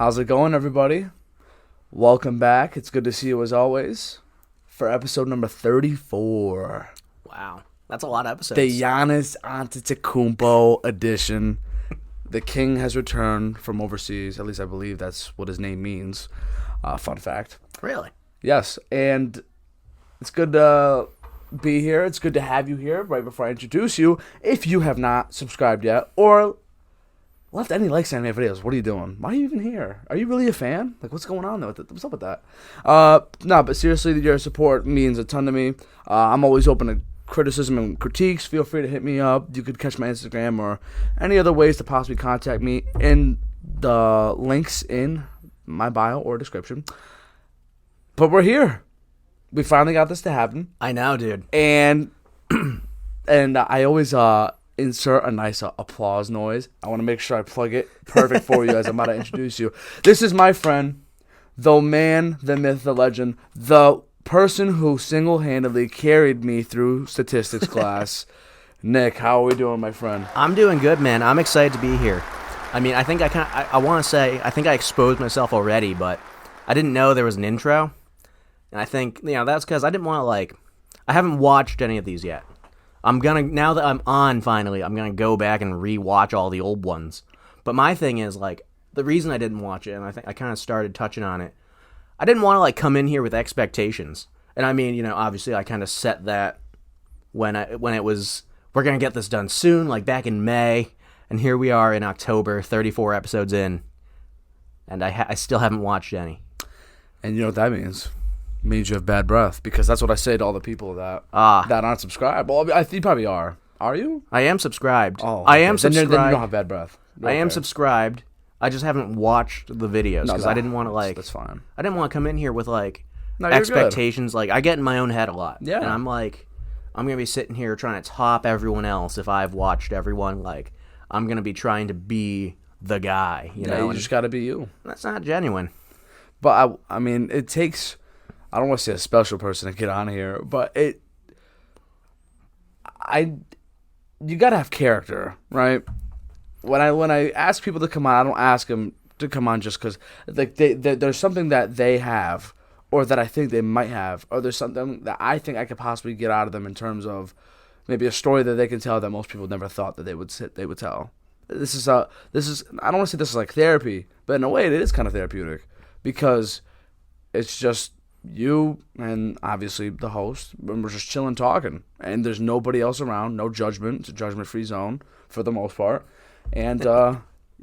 How's it going, everybody? Welcome back. It's good to see you as always for episode number 34. Wow, that's a lot of episodes. The Giannis Antetokounmpo edition. The king has returned from overseas. At least I believe that's what his name means. Fun fact. Really? Yes, and it's good to be here. It's good to have you here right before I introduce you. If you have not subscribed yet or left any likes on any videos, what are you doing? Why are you even here? Are you really a fan? Like, what's going on there? What's up with that? No, but seriously, your support means a ton to me. I'm always open to criticism and critiques. Feel free to hit me up. You could catch my Instagram or any other ways to possibly contact me in the links in my bio or description. But we're here. We finally got this to happen. I know, dude. And I always insert a nice applause noise. I want to make sure I plug it perfect for you as I'm about to introduce you. This is my friend, the man, the myth, the legend, the person who single-handedly carried me through statistics class. Nick, how are we doing, my friend? I'm doing good, man. I'm excited to be here. I mean, I think I want to say, I think I exposed myself already, but I didn't know there was an intro. And I think, that's because I didn't want to, I haven't watched any of these yet. Now that I'm on, finally, I'm going to go back and re-watch all the old ones. But my thing is, the reason I didn't watch it, and I think I kind of started touching on it, I didn't want to, come in here with expectations. And I mean, obviously I kind of set that when it was, we're going to get this done soon, back in May. And here we are in October, 34 episodes in. And I still haven't watched any. And you know what that means? It means you have bad breath, because that's what I say to all the people that aren't subscribed. Well, I think you probably are. Are you? I am subscribed. Oh, okay. I am subscribed. Then you don't have bad breath. I am subscribed. I just haven't watched the videos because I didn't want to That's fine. I didn't want to come in here with No, you're expectations. good. I get in my own head a lot. Yeah. And I'm gonna be sitting here trying to top everyone else if I've watched everyone. I'm gonna be trying to be the guy. You know, you just got to be you. That's not genuine. But I mean, it takes. I don't want to say a special person to get on here, but you gotta have character, right? When I ask people to come on, I don't ask them to come on just because there's something that they have, or that I think they might have, or there's something that I think I could possibly get out of them in terms of maybe a story that they can tell that most people never thought that they would tell. This is I don't want to say this is like therapy, but in a way it is kind of therapeutic, because it's just you and obviously the host, and we're just chilling talking, and there's nobody else around, no judgment. It's a judgment-free zone for the most part, and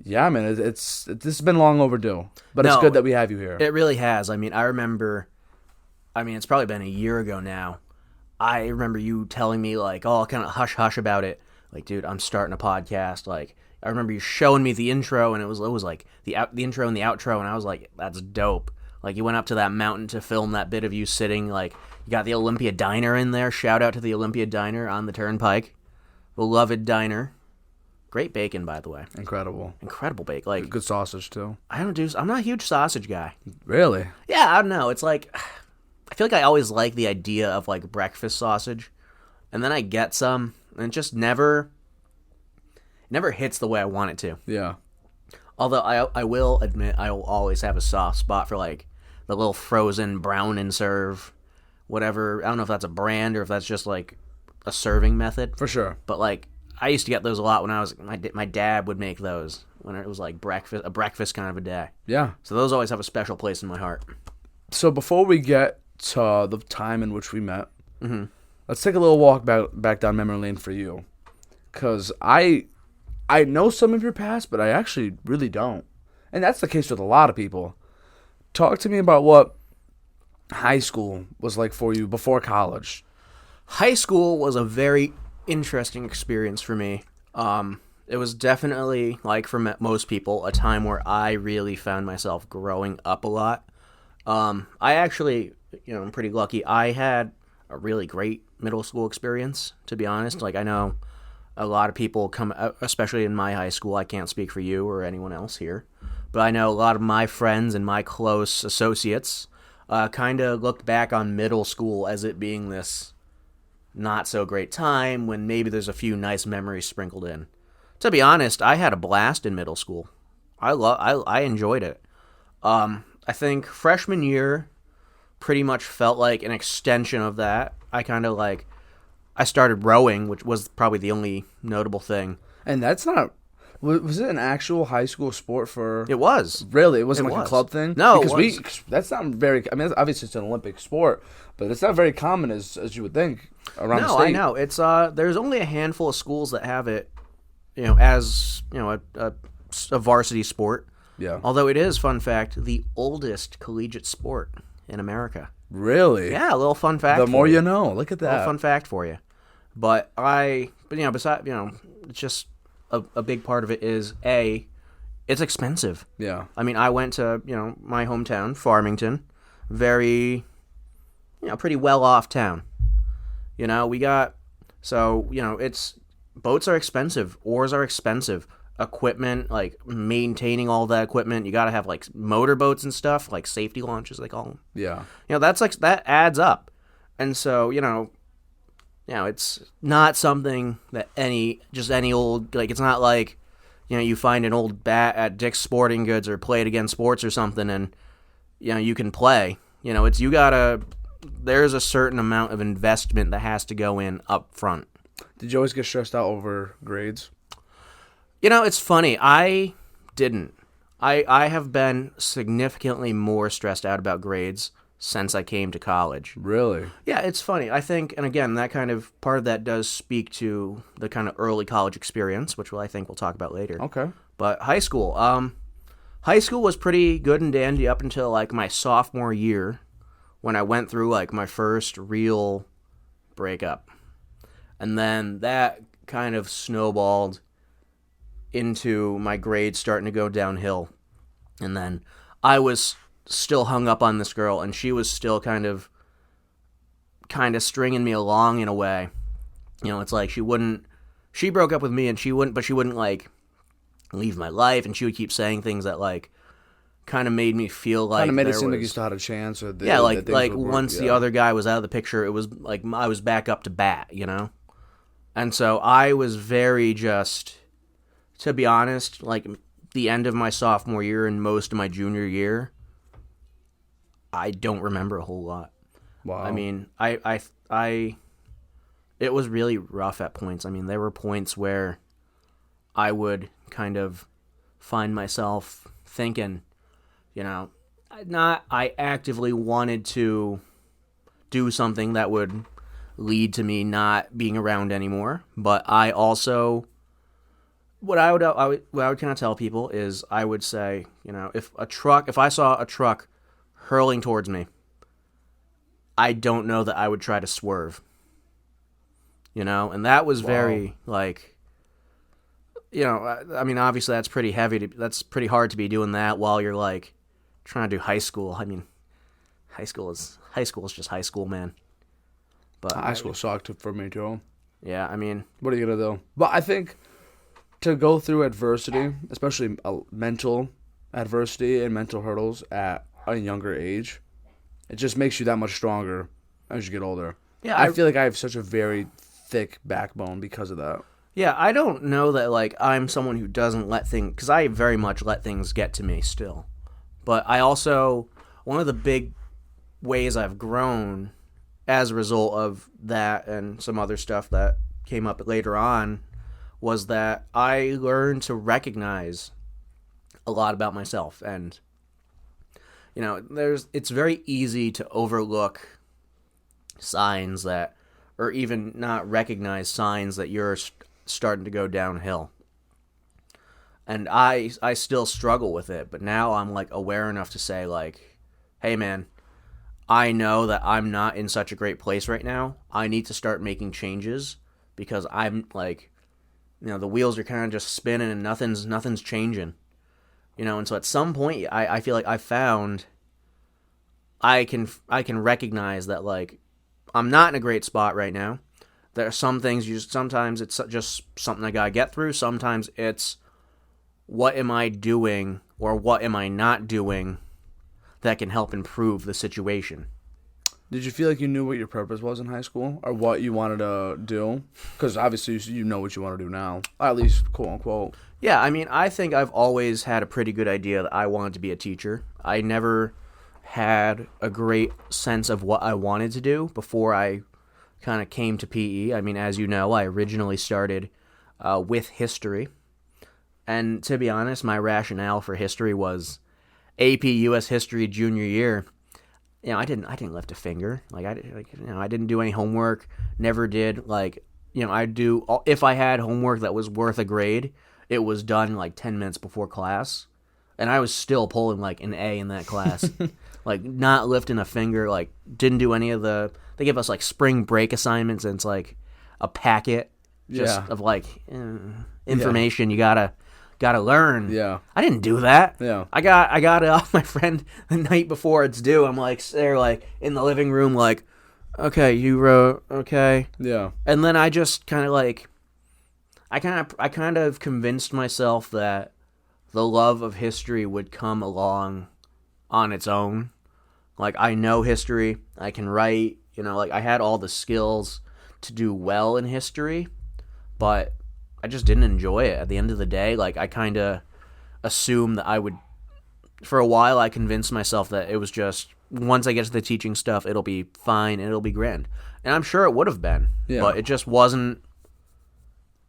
yeah, man, this has been long overdue, but it's good that we have you here. It really has. I mean, I remember, it's probably been a year ago now. I remember you telling me kind of hush hush about it, dude, I'm starting a podcast. I remember you showing me the intro, and it was the intro and the outro, and I was like, that's dope. You went up to that mountain to film that bit of you sitting, you got the Olympia Diner in there. Shout out to the Olympia Diner on the Turnpike. Beloved diner. Great bacon, by the way. Incredible bacon. Good sausage, too. I'm not a huge sausage guy. Really? Yeah, I don't know. It's I feel like I always like the idea of, breakfast sausage. And then I get some, and it just never hits the way I want it to. Yeah. Although I will admit I will always have a soft spot for, the little frozen brown and serve, whatever. I don't know if that's a brand or if that's just, a serving method. For sure. But, I used to get those a lot when I was, my dad would make those when it was, a breakfast kind of a day. Yeah. So those always have a special place in my heart. So before we get to the time in which we met, let's take a little walk back down memory lane for you. Because I know some of your past, but I actually really don't. And that's the case with a lot of people. Talk to me about what high school was like for you before college. High school was a very interesting experience for me. It was definitely, for most people, a time where I really found myself growing up a lot. I actually, I'm pretty lucky. I had a really great middle school experience, to be honest. I know a lot of people come, especially in my high school, I can't speak for you or anyone else here, but I know a lot of my friends and my close associates kind of looked back on middle school as it being this not so great time when maybe there's a few nice memories sprinkled in. To be honest, I had a blast in middle school. I enjoyed it. I think freshman year pretty much felt like an extension of that. I started rowing, which was probably the only notable thing. And that's not. Was it an actual high school sport for? It was. Really, it wasn't It like a was. club thing. No, because it was. that's not very. I mean, obviously it's an Olympic sport, but it's not very common as you would think around the No, state. I know. It's there's only a handful of schools that have it, as a varsity sport. Yeah. Although it is, fun fact, the oldest collegiate sport in America. Really? Yeah, a little fun fact. The more for you know. Look at A little that. fun fact for you. But besides, it's just a big part of it is it's expensive. Yeah. I mean, I went to, my hometown, Farmington, very, pretty well off town. Boats are expensive, oars are expensive, equipment, like maintaining all that equipment, you got to have like motorboats and stuff, like safety launches they call them. Yeah. That's like, that adds up. And so, it's not something that any old, like, it's not like, you find an old bat at Dick's Sporting Goods or Play It Again Sports or something and, you can play. There's a certain amount of investment that has to go in up front. Did you always get stressed out over grades? It's funny. I didn't. I have been significantly more stressed out about grades since I came to college. Really? Yeah, it's funny. I think, and again, that kind of part of that does speak to the kind of early college experience, which I think we'll talk about later. Okay. But high school was pretty good and dandy up until like my sophomore year, when I went through like my first real breakup, and then that kind of snowballed into my grades starting to go downhill, and then I was still hung up on this girl, and she was still kind of stringing me along in a way. It's like she broke up with me, and she wouldn't like leave my life, and she would keep saying things that like kind of made me feel like Kind of made it seem like you still had a chance, or once the other guy was out of the picture, it was like I was back up to bat, and so I was very to be honest, like the end of my sophomore year and most of my junior year, I don't remember a whole lot. Wow. I mean, it was really rough at points. I mean, there were points where I would kind of find myself thinking, I actively wanted to do something that would lead to me not being around anymore, but I also, what I would kind of tell people is, I would say, if I saw a truck hurling towards me, I don't know that I would try to swerve. And that was very like, I mean, obviously that's pretty that's pretty hard to be doing that while you're like trying to do high school. I mean, high school is just high school, man. But high school sucked for me too. Yeah, I mean, what are you gonna do? But I think to go through adversity, especially mental adversity and mental hurdles at a younger age, it just makes you that much stronger as you get older. Yeah, I feel like I have such a very thick backbone because of that. Yeah, I don't know that like I'm someone who doesn't let things, because I very much let things get to me still. But I also, one of the big ways I've grown as a result of that and some other stuff that came up later on was that I learned to recognize a lot about myself. And it's very easy to overlook signs that, or even not recognize signs that you're starting to go downhill. And I still struggle with it, but now I'm like aware enough to say like, hey man, I know that I'm not in such a great place right now. I need to start making changes because I'm like, the wheels are kind of just spinning and nothing's changing. And so at some point I feel like I found I can recognize that like I'm not in a great spot right now. There are some things sometimes it's just something I gotta get through. Sometimes it's what am I doing or what am I not doing that can help improve the situation. Did you feel like you knew what your purpose was in high school or what you wanted to do? Because obviously you know what you want to do now, or at least quote unquote. Yeah, I mean, I think I've always had a pretty good idea that I wanted to be a teacher. I never had a great sense of what I wanted to do before I kind of came to PE. I mean, as you know, I originally started with history. And to be honest, my rationale for history was AP US History junior year. I didn't lift a finger. I didn't do any homework. Never did. If I had homework that was worth a grade, it was done like 10 minutes before class, and I was still pulling like an A in that class. Like, not lifting a finger. Like, didn't do any of the. They give us like spring break assignments, and it's like a packet of like information you gotta learn. Yeah. I didn't do that. Yeah. I got it off my friend the night before it's due. I'm like there like in the living room like, okay, you wrote, okay. Yeah. And then I just kind of like I kind of convinced myself that the love of history would come along on its own. Like, I know history, I can write, like I had all the skills to do well in history, but I just didn't enjoy it. At the end of the day, like, I kind of assumed that I would, for a while I convinced myself that it was just, once I get to the teaching stuff, it'll be fine and it'll be grand. And I'm sure it would have been, but it just wasn't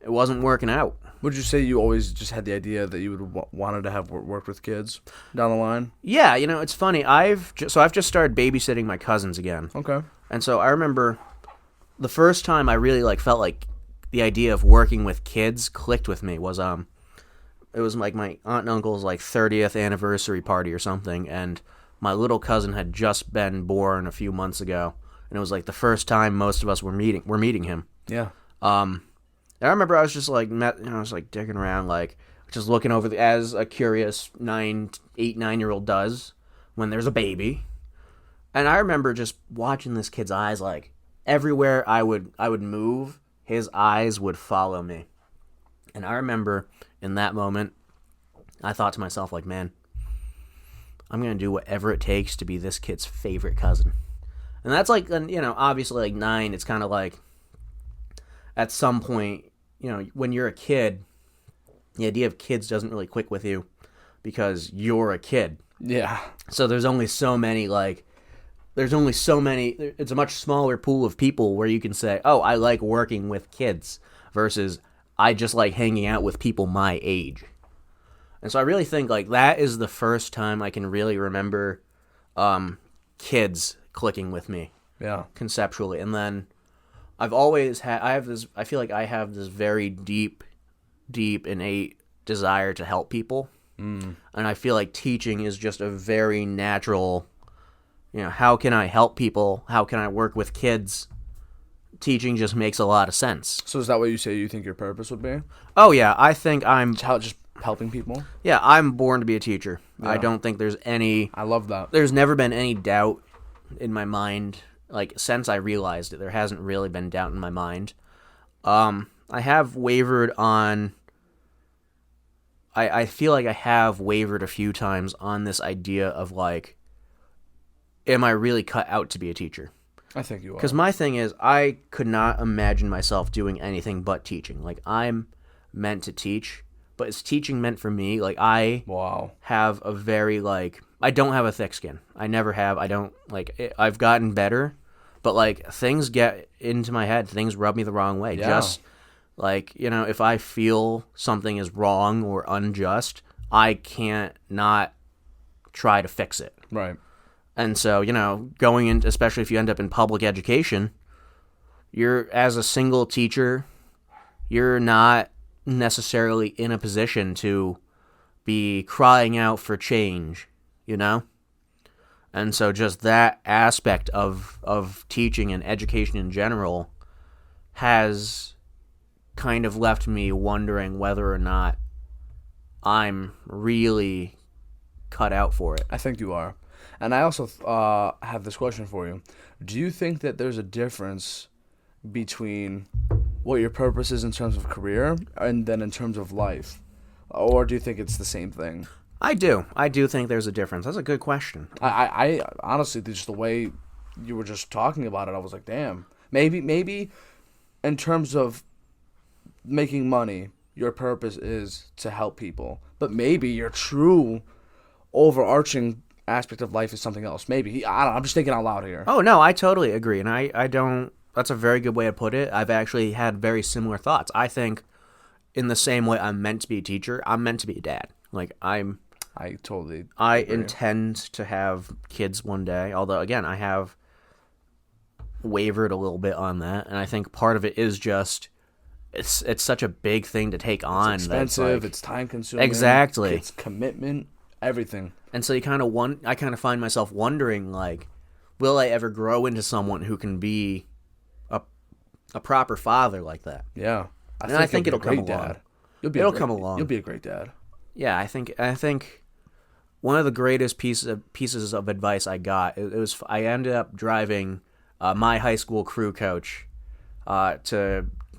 working out. Would you say you always just had the idea that you would wanted to have worked with kids down the line? Yeah, it's funny. I've just started babysitting my cousins again. Okay. And so I remember the first time I really like felt like the idea of working with kids clicked with me was it was like my aunt and uncle's like 30th anniversary party or something, and my little cousin had just been born a few months ago, and it was like the first time most of us were meeting him. Yeah. I remember I was just like I was like digging around, like just looking over as a curious 9-year-old does when there's a baby. And I remember just watching this kid's eyes, like everywhere I would move, his eyes would follow me. And I remember in that moment, I thought to myself, like, man, I'm going to do whatever it takes to be this kid's favorite cousin. And that's like, obviously like 9, it's kind of like at some point, when you're a kid, the idea of kids doesn't really click with you because you're a kid. Yeah. So there's only so many, it's a much smaller pool of people where you can say, oh, I like working with kids versus I just like hanging out with people my age. And so I really think like that is the first time I can really remember kids clicking with me. Yeah. Conceptually. And then I feel like I have this very deep innate desire to help people. And I feel like teaching is just a very natural, how can I help people? How can I work with kids? Teaching just makes a lot of sense. So is that what you say you think your purpose would be? Oh yeah, I think I'm Just helping people? Yeah, I'm born to be a teacher. Yeah. I don't think there's any I love that. There's never been any doubt in my mind. Like, since I realized it, there hasn't really been doubt in my mind. I have wavered on... I feel like I have wavered a few times on this idea of, like, am I really cut out to be a teacher? I think you are. Because my thing is, I could not imagine myself doing anything but teaching. Like, I'm meant to teach, but is teaching meant for me? Like, I have a very, like... I don't have a thick skin. I never have. I don't, like... I've gotten better, but, like, things get into my head. Things rub me the wrong way. Yeah. Just, like, if I feel something is wrong or unjust, I can't not try to fix it. Right. And so, going in, especially if you end up in public education, as a single teacher, you're not necessarily in a position to be crying out for change, And so just that aspect of teaching and education in general has kind of left me wondering whether or not I'm really cut out for it. I think you are. And I also have this question for you. Do you think that there's a difference between what your purpose is in terms of career and then in terms of life? Or do you think it's the same thing? I do. I do think there's a difference. That's a good question. I honestly, just the way you were just talking about it, I was like, damn. Maybe in terms of making money, your purpose is to help people. But maybe your true overarching aspect of life is something else. Maybe I don't know, I'm just thinking out loud here. Oh no, I totally agree, and I don't. That's a very good way to put it. I've actually had very similar thoughts. I think, in the same way I'm meant to be a teacher, I'm meant to be a dad. Like I totally. I agree. intend to have kids one day. Although again, I have wavered a little bit on that, and I think part of it is just it's such a big thing to take on. It's expensive. Like, it's time consuming. Exactly. It's commitment. Everything. And so I kind of find myself wondering, like, will I ever grow into someone who can be a proper father like that? Yeah. I think it'll come along. Dad. It'll come along. You'll be a great dad. Yeah, I think one of the greatest pieces of advice I got, it was I ended up driving my high school crew coach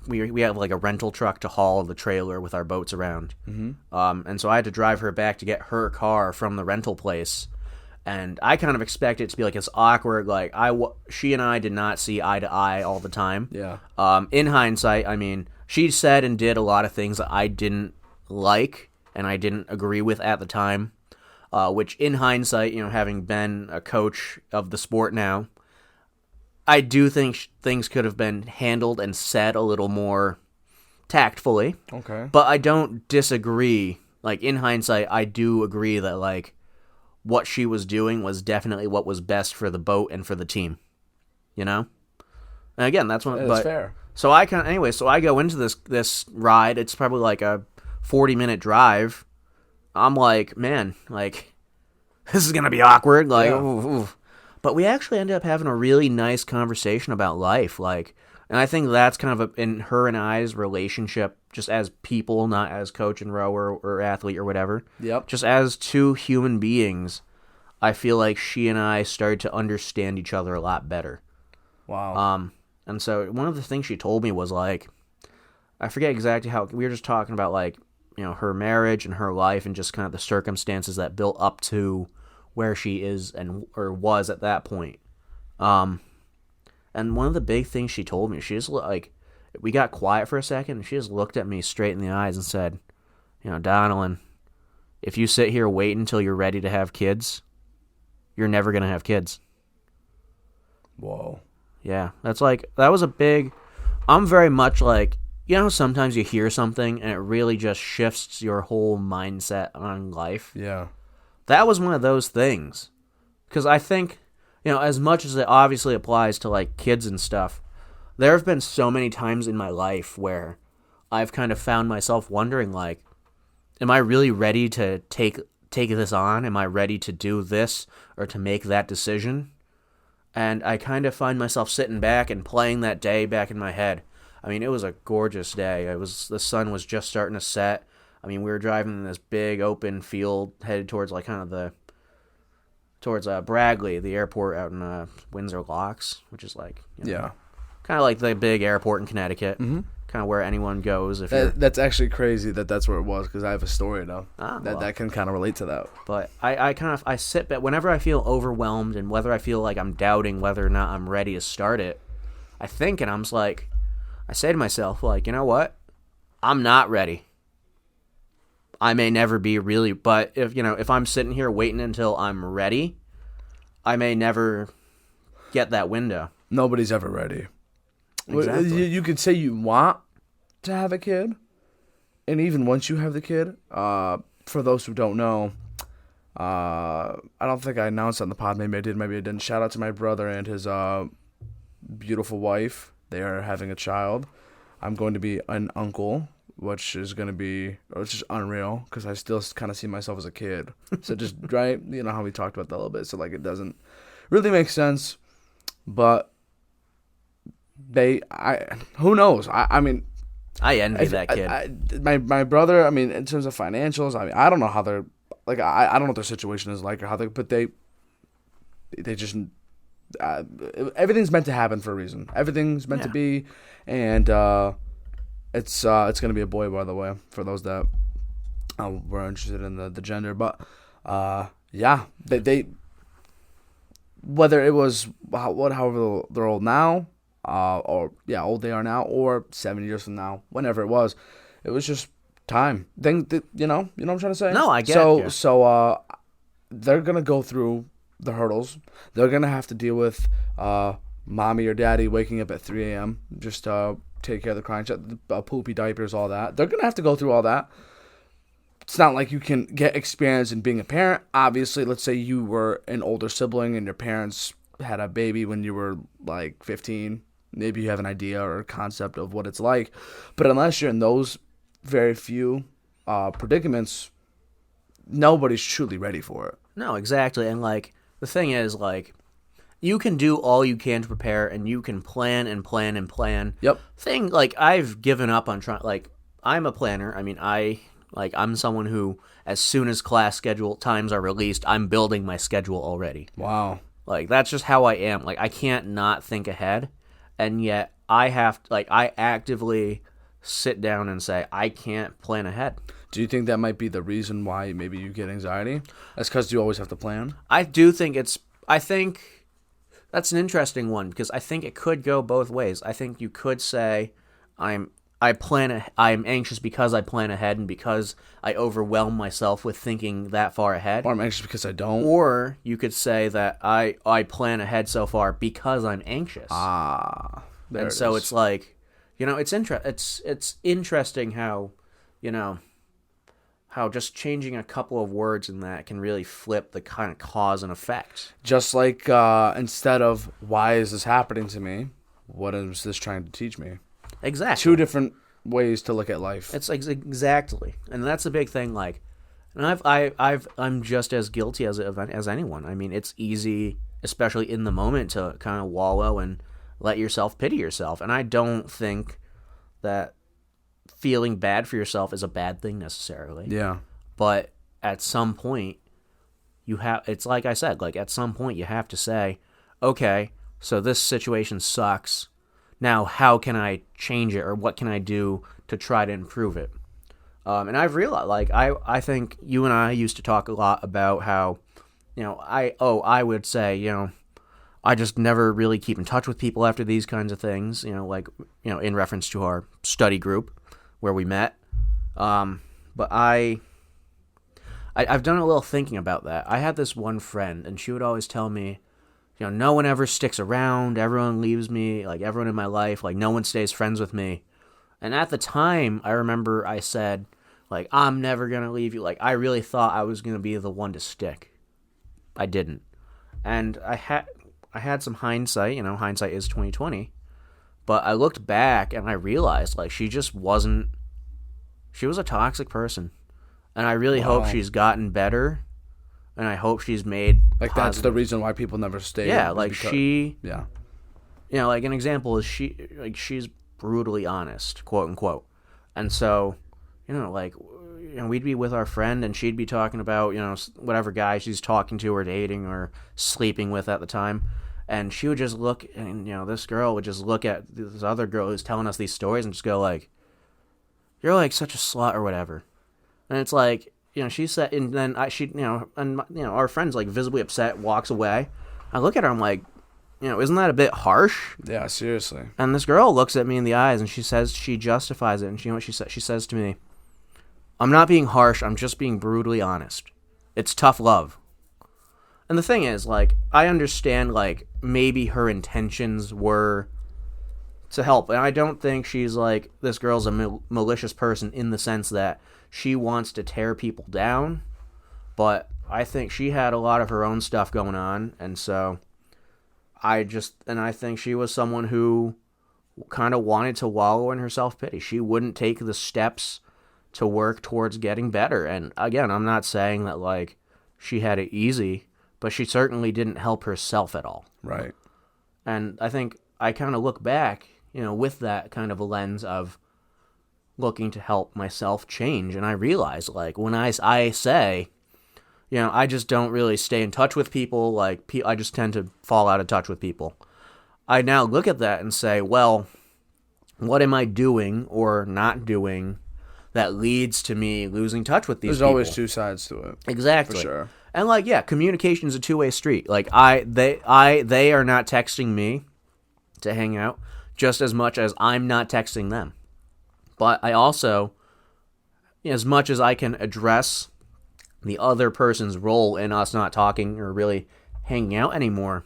we have like a rental truck to haul the trailer with our boats around. Mm-hmm. And so I had to drive her back to get her car from the rental place. And I kind of expected it to be like this awkward, like she and I did not see eye to eye all the time. Yeah. In hindsight, I mean, she said and did a lot of things that I didn't like and I didn't agree with at the time. Which in hindsight, having been a coach of the sport now, I do think things could have been handled and said a little more tactfully. Okay. But I don't disagree. Like, in hindsight, I do agree that, like, what she was doing was definitely what was best for the boat and for the team. And again, that's fair. So I go into this ride. It's probably like a 40-minute drive. I'm like, man, like, this is going to be awkward. Like, yeah. ooh. But we actually ended up having a really nice conversation about life, like, and I think that's kind of in her and I's relationship, just as people, not as coach and rower or athlete or whatever. Yep. Just as two human beings, I feel like she and I started to understand each other a lot better. Wow. And so one of the things she told me was like, I forget exactly how we were just talking about, like, her marriage and her life and just kind of the circumstances that built up to where she is or was at that point. And one of the big things she told me, she just like, we got quiet for a second and she just looked at me straight in the eyes and said, Donelan, if you sit here waiting until you're ready to have kids, you're never going to have kids. Whoa. Yeah, that was a big, I'm very much like, sometimes you hear something and it really just shifts your whole mindset on life. Yeah. That was one of those things. Because I think, as much as it obviously applies to, like, kids and stuff, there have been so many times in my life where I've kind of found myself wondering, like, am I really ready to take this on? Am I ready to do this or to make that decision? And I kind of find myself sitting back and playing that day back in my head. I mean, it was a gorgeous day. The sun was just starting to set. I mean, we were driving in this big open field headed towards, like, kind of towards Bradley, the airport out in Windsor Locks, which is like, yeah, kind of like the big airport in Connecticut. Mm-hmm. Kind of where anyone goes. That's actually crazy that's where it was, because I have a story now well. that can kind of relate to that. But I sit back whenever I feel overwhelmed and whether I feel like I'm doubting whether or not I'm ready to start it. I think, and I'm just like, I say to myself, like, you know what? I'm not ready. I may never be really, but if I'm sitting here waiting until I'm ready, I may never get that window. Nobody's ever ready. Exactly. You could say you want to have a kid, and even once you have the kid, for those who don't know, I don't think I announced on the pod. Maybe I did, maybe I didn't. Shout out to my brother and his beautiful wife. They are having a child. I'm going to be an uncle, which is unreal, because I still kind of see myself as a kid. So just, right, how we talked about that a little bit. So, like, it doesn't really make sense, but who knows? I mean, I envy that kid. My brother, I mean, in terms of financials, I mean, I don't know how they're, like, I don't know what their situation is like or how but they just, everything's meant to happen for a reason. Everything's meant to be, and it's going to be a boy, by the way, for those that were interested in the gender. But they whether it was however they're old now, old they are now, or 7 years from now, whenever it was just time. You know what I'm trying to say? No, I get it. So they're going to go through the hurdles. They're going to have to deal with mommy or daddy waking up at 3 a.m. just take care of the crying child, poopy diapers, all that. They're going to have to go through all that. It's not like you can get experience in being a parent. Obviously, let's say you were an older sibling and your parents had a baby when you were like 15. Maybe you have an idea or a concept of what it's like. But unless you're in those very few predicaments, nobody's truly ready for it. No, exactly. And like the thing is, like, you can do all you can to prepare, and you can plan and plan and plan. Yep. Like, I've given up on trying. Like, I'm a planner. I mean, I'm someone who, as soon as class schedule times are released, I'm building my schedule already. Wow. Like, that's just how I am. Like, I can't not think ahead, and yet I have to, like, I actively sit down and say, I can't plan ahead. Do you think that might be the reason why maybe you get anxiety? That's because you always have to plan? I think that's an interesting one, because I think it could go both ways. I think you could say, I'm anxious because I plan ahead and because I overwhelm myself with thinking that far ahead. Or I'm anxious because I don't. Or you could say that I plan ahead so far because I'm anxious. There and so it's like, it's interesting how, how just changing a couple of words in that can really flip the kind of cause and effect. Just like instead of why is this happening to me, what is this trying to teach me? Exactly. Two different ways to look at life. It's exactly, and that's the big thing. Like, and I'm just as guilty as anyone. I mean, it's easy, especially in the moment, to kind of wallow and let yourself pity yourself. And I don't think that feeling bad for yourself is a bad thing necessarily. Yeah. But at some point, it's like I said, like at some point you have to say, okay, so this situation sucks. Now, how can I change it, or what can I do to try to improve it? And I've realized, like, I think you and I used to talk a lot about how, I would say, I just never really keep in touch with people after these kinds of things, in reference to our study group where we met. But I've done a little thinking about that. I had this one friend, and she would always tell me, no one ever sticks around. Everyone leaves me. Like, everyone in my life, like, no one stays friends with me. And at the time, I remember I said, like, I'm never going to leave you. Like, I really thought I was going to be the one to stick. I didn't. And I had some hindsight. Hindsight is 2020. But I looked back and I realized, like, she was a toxic person. And I really hope she's gotten better. And I hope she's made like positive. That's the reason why people never stay. Yeah, like she. Yeah. Like an example is she's brutally honest, quote unquote, and so, we'd be with our friend and she'd be talking about whatever guy she's talking to or dating or sleeping with at the time, and she would just look, and this girl would just look at this other girl who's telling us these stories and just go like, "You're like such a slut" or whatever, and it's like. She said, and then our friend's like visibly upset, walks away. I look at her, I'm like, isn't that a bit harsh? Yeah, seriously. And this girl looks at me in the eyes and she says, she justifies it. And what she says? She says to me, "I'm not being harsh. I'm just being brutally honest. It's tough love." And the thing is, like, I understand, like, maybe her intentions were to help. And I don't think she's like, this girl's a malicious person in the sense that she wants to tear people down, but I think she had a lot of her own stuff going on, and so I think she was someone who kind of wanted to wallow in her self-pity. She wouldn't take the steps to work towards getting better, and again, I'm not saying that, like, she had it easy, but she certainly didn't help herself at all. Right. And I think I kind of look back, with that kind of a lens of looking to help myself change, and I realize, like, when I say, I just don't really stay in touch with people, like, I just tend to fall out of touch with people. I now look at that and say, well, what am I doing or not doing that leads to me losing touch with these people? There's always two sides to it. Exactly. For sure. And, like, yeah, communication is a two-way street. Like, they are not texting me to hang out just as much as I'm not texting them. But I also, as much as I can address the other person's role in us not talking or really hanging out anymore,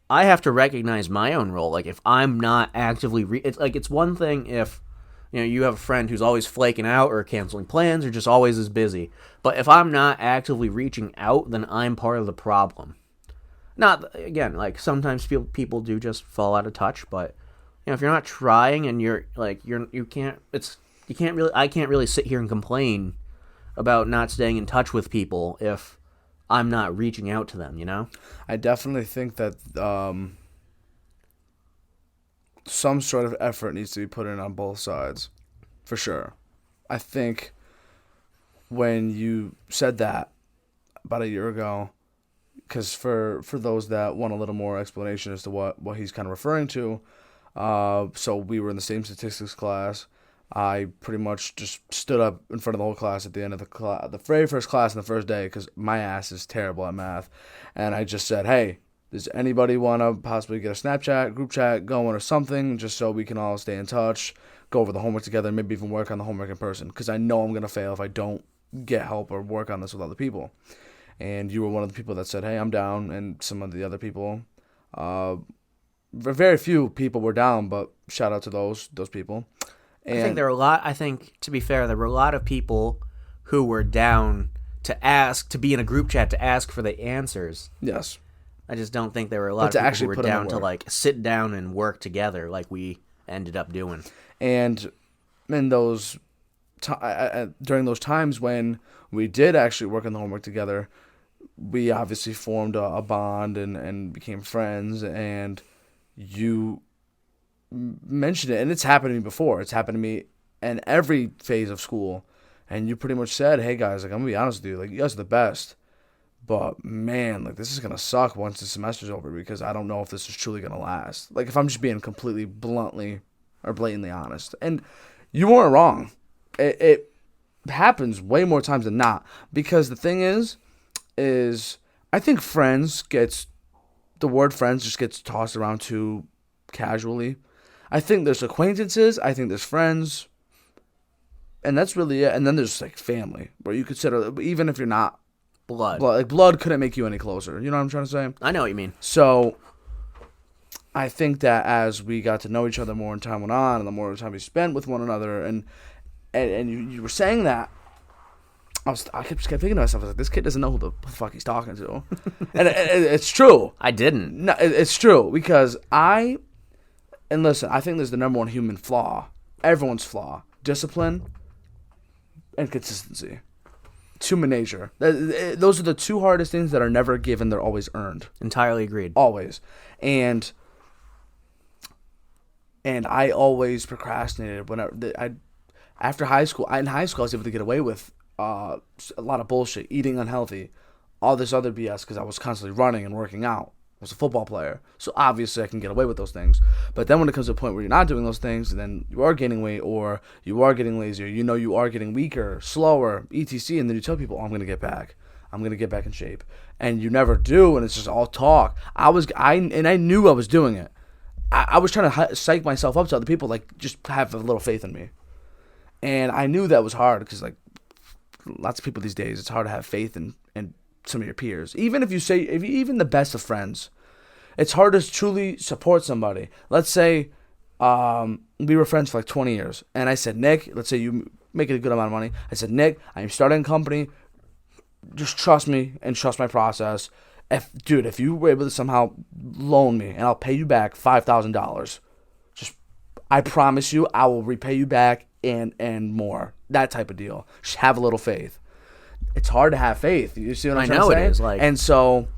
I have to recognize my own role. Like, if I'm not actively, it's one thing if, you have a friend who's always flaking out or canceling plans or just always is busy. But if I'm not actively reaching out, then I'm part of the problem. Not, again, like, sometimes people do just fall out of touch, but, if you're not trying and I can't really sit here and complain about not staying in touch with people if I'm not reaching out to them, I definitely think that some sort of effort needs to be put in on both sides, for sure. I think when you said that about a year ago, because for those that want a little more explanation as to what he's kind of referring to, so we were in the same statistics class. I pretty much just stood up in front of the whole class at the end of the very first class on the first day, because my ass is terrible at math, and I just said, hey, does anybody want to possibly get a Snapchat, group chat going or something, just so we can all stay in touch, go over the homework together, maybe even work on the homework in person, because I know I'm going to fail if I don't get help or work on this with other people. And you were one of the people that said, hey, I'm down, and some of the other people, very few people were down, but shout out to those people. And I think, to be fair, there were a lot of people who were down to be in a group chat to ask for the answers. Yes. I just don't think there were a lot of people who were down to, like, sit down and work together like we ended up doing. And in those during those times when we did actually work on the homework together, we obviously formed a bond and became friends, and you mentioned it, and it's happened to me before. It's happened to me in every phase of school, and you pretty much said, hey guys, like, I'm gonna be honest with you, like, you guys are the best, but man, like, this is gonna suck once the semester's over, because I don't know if this is truly gonna last. Like, if I'm just being completely blatantly honest. And you weren't wrong. It happens way more times than not, because the thing is I think the word friends just gets tossed around too casually. I think there's acquaintances, I think there's friends, and that's really it. And then there's, like, family, where you consider, even if you're not blood, like, blood couldn't make you any closer. You know what I'm trying to say? I know what you mean. So I think that as we got to know each other more and time went on, and the more time we spent with one another, and you were saying that, I kept thinking to myself, I was like, this kid doesn't know who the fuck he's talking to. And it's true. I didn't. No, it's true, because and listen, I think there's the number one human flaw, everyone's flaw: discipline and consistency. It's human nature. Those are the two hardest things that are never given, they're always earned. Entirely agreed. Always. And I always procrastinated after high school. In high school, I was able to get away with a lot of bullshit, eating unhealthy, all this other BS, because I was constantly running and working out. I was a football player, so obviously I can get away with those things. But then when it comes to a point where you're not doing those things, and then you are gaining weight, or you are getting lazier, you are getting weaker, slower, etc., and then you tell people, I'm going to get back in shape, and you never do, and it's just all talk. I knew I was doing it. I was trying to psych myself up to other people, like, just have a little faith in me. And I knew that was hard, because, like, lots of people these days, it's hard to have faith in some of your peers. Even even the best of friends, it's hard to truly support somebody. Let's say we were friends for like 20 years, and I said, Nick, let's say you make a good amount of money. I said, Nick, I am starting a company. Just trust me and trust my process. If you were able to somehow loan me, and I'll pay you back $5,000, I promise you, I will repay you back and more. That type of deal. Just have a little faith. It's hard to have faith. You see what I'm trying to say? I know it is. And so,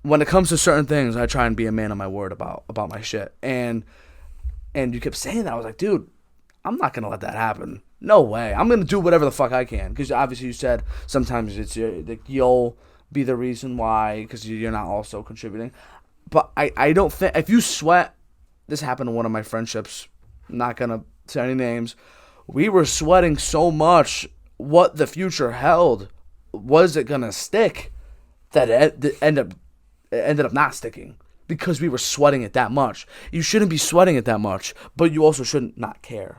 when it comes to certain things, I try and be a man of my word about my shit. And you kept saying that. I was like, dude, I'm not going to let that happen. No way. I'm going to do whatever the fuck I can. Because obviously you said sometimes you'll be the reason why, because you're not also contributing. But I don't think, if you sweat, this happened to one of my friendships, I'm not going to say any names. We were sweating so much what the future held. Was it going to stick? That it ended up not sticking, because we were sweating it that much. You shouldn't be sweating it that much, but you also shouldn't not care.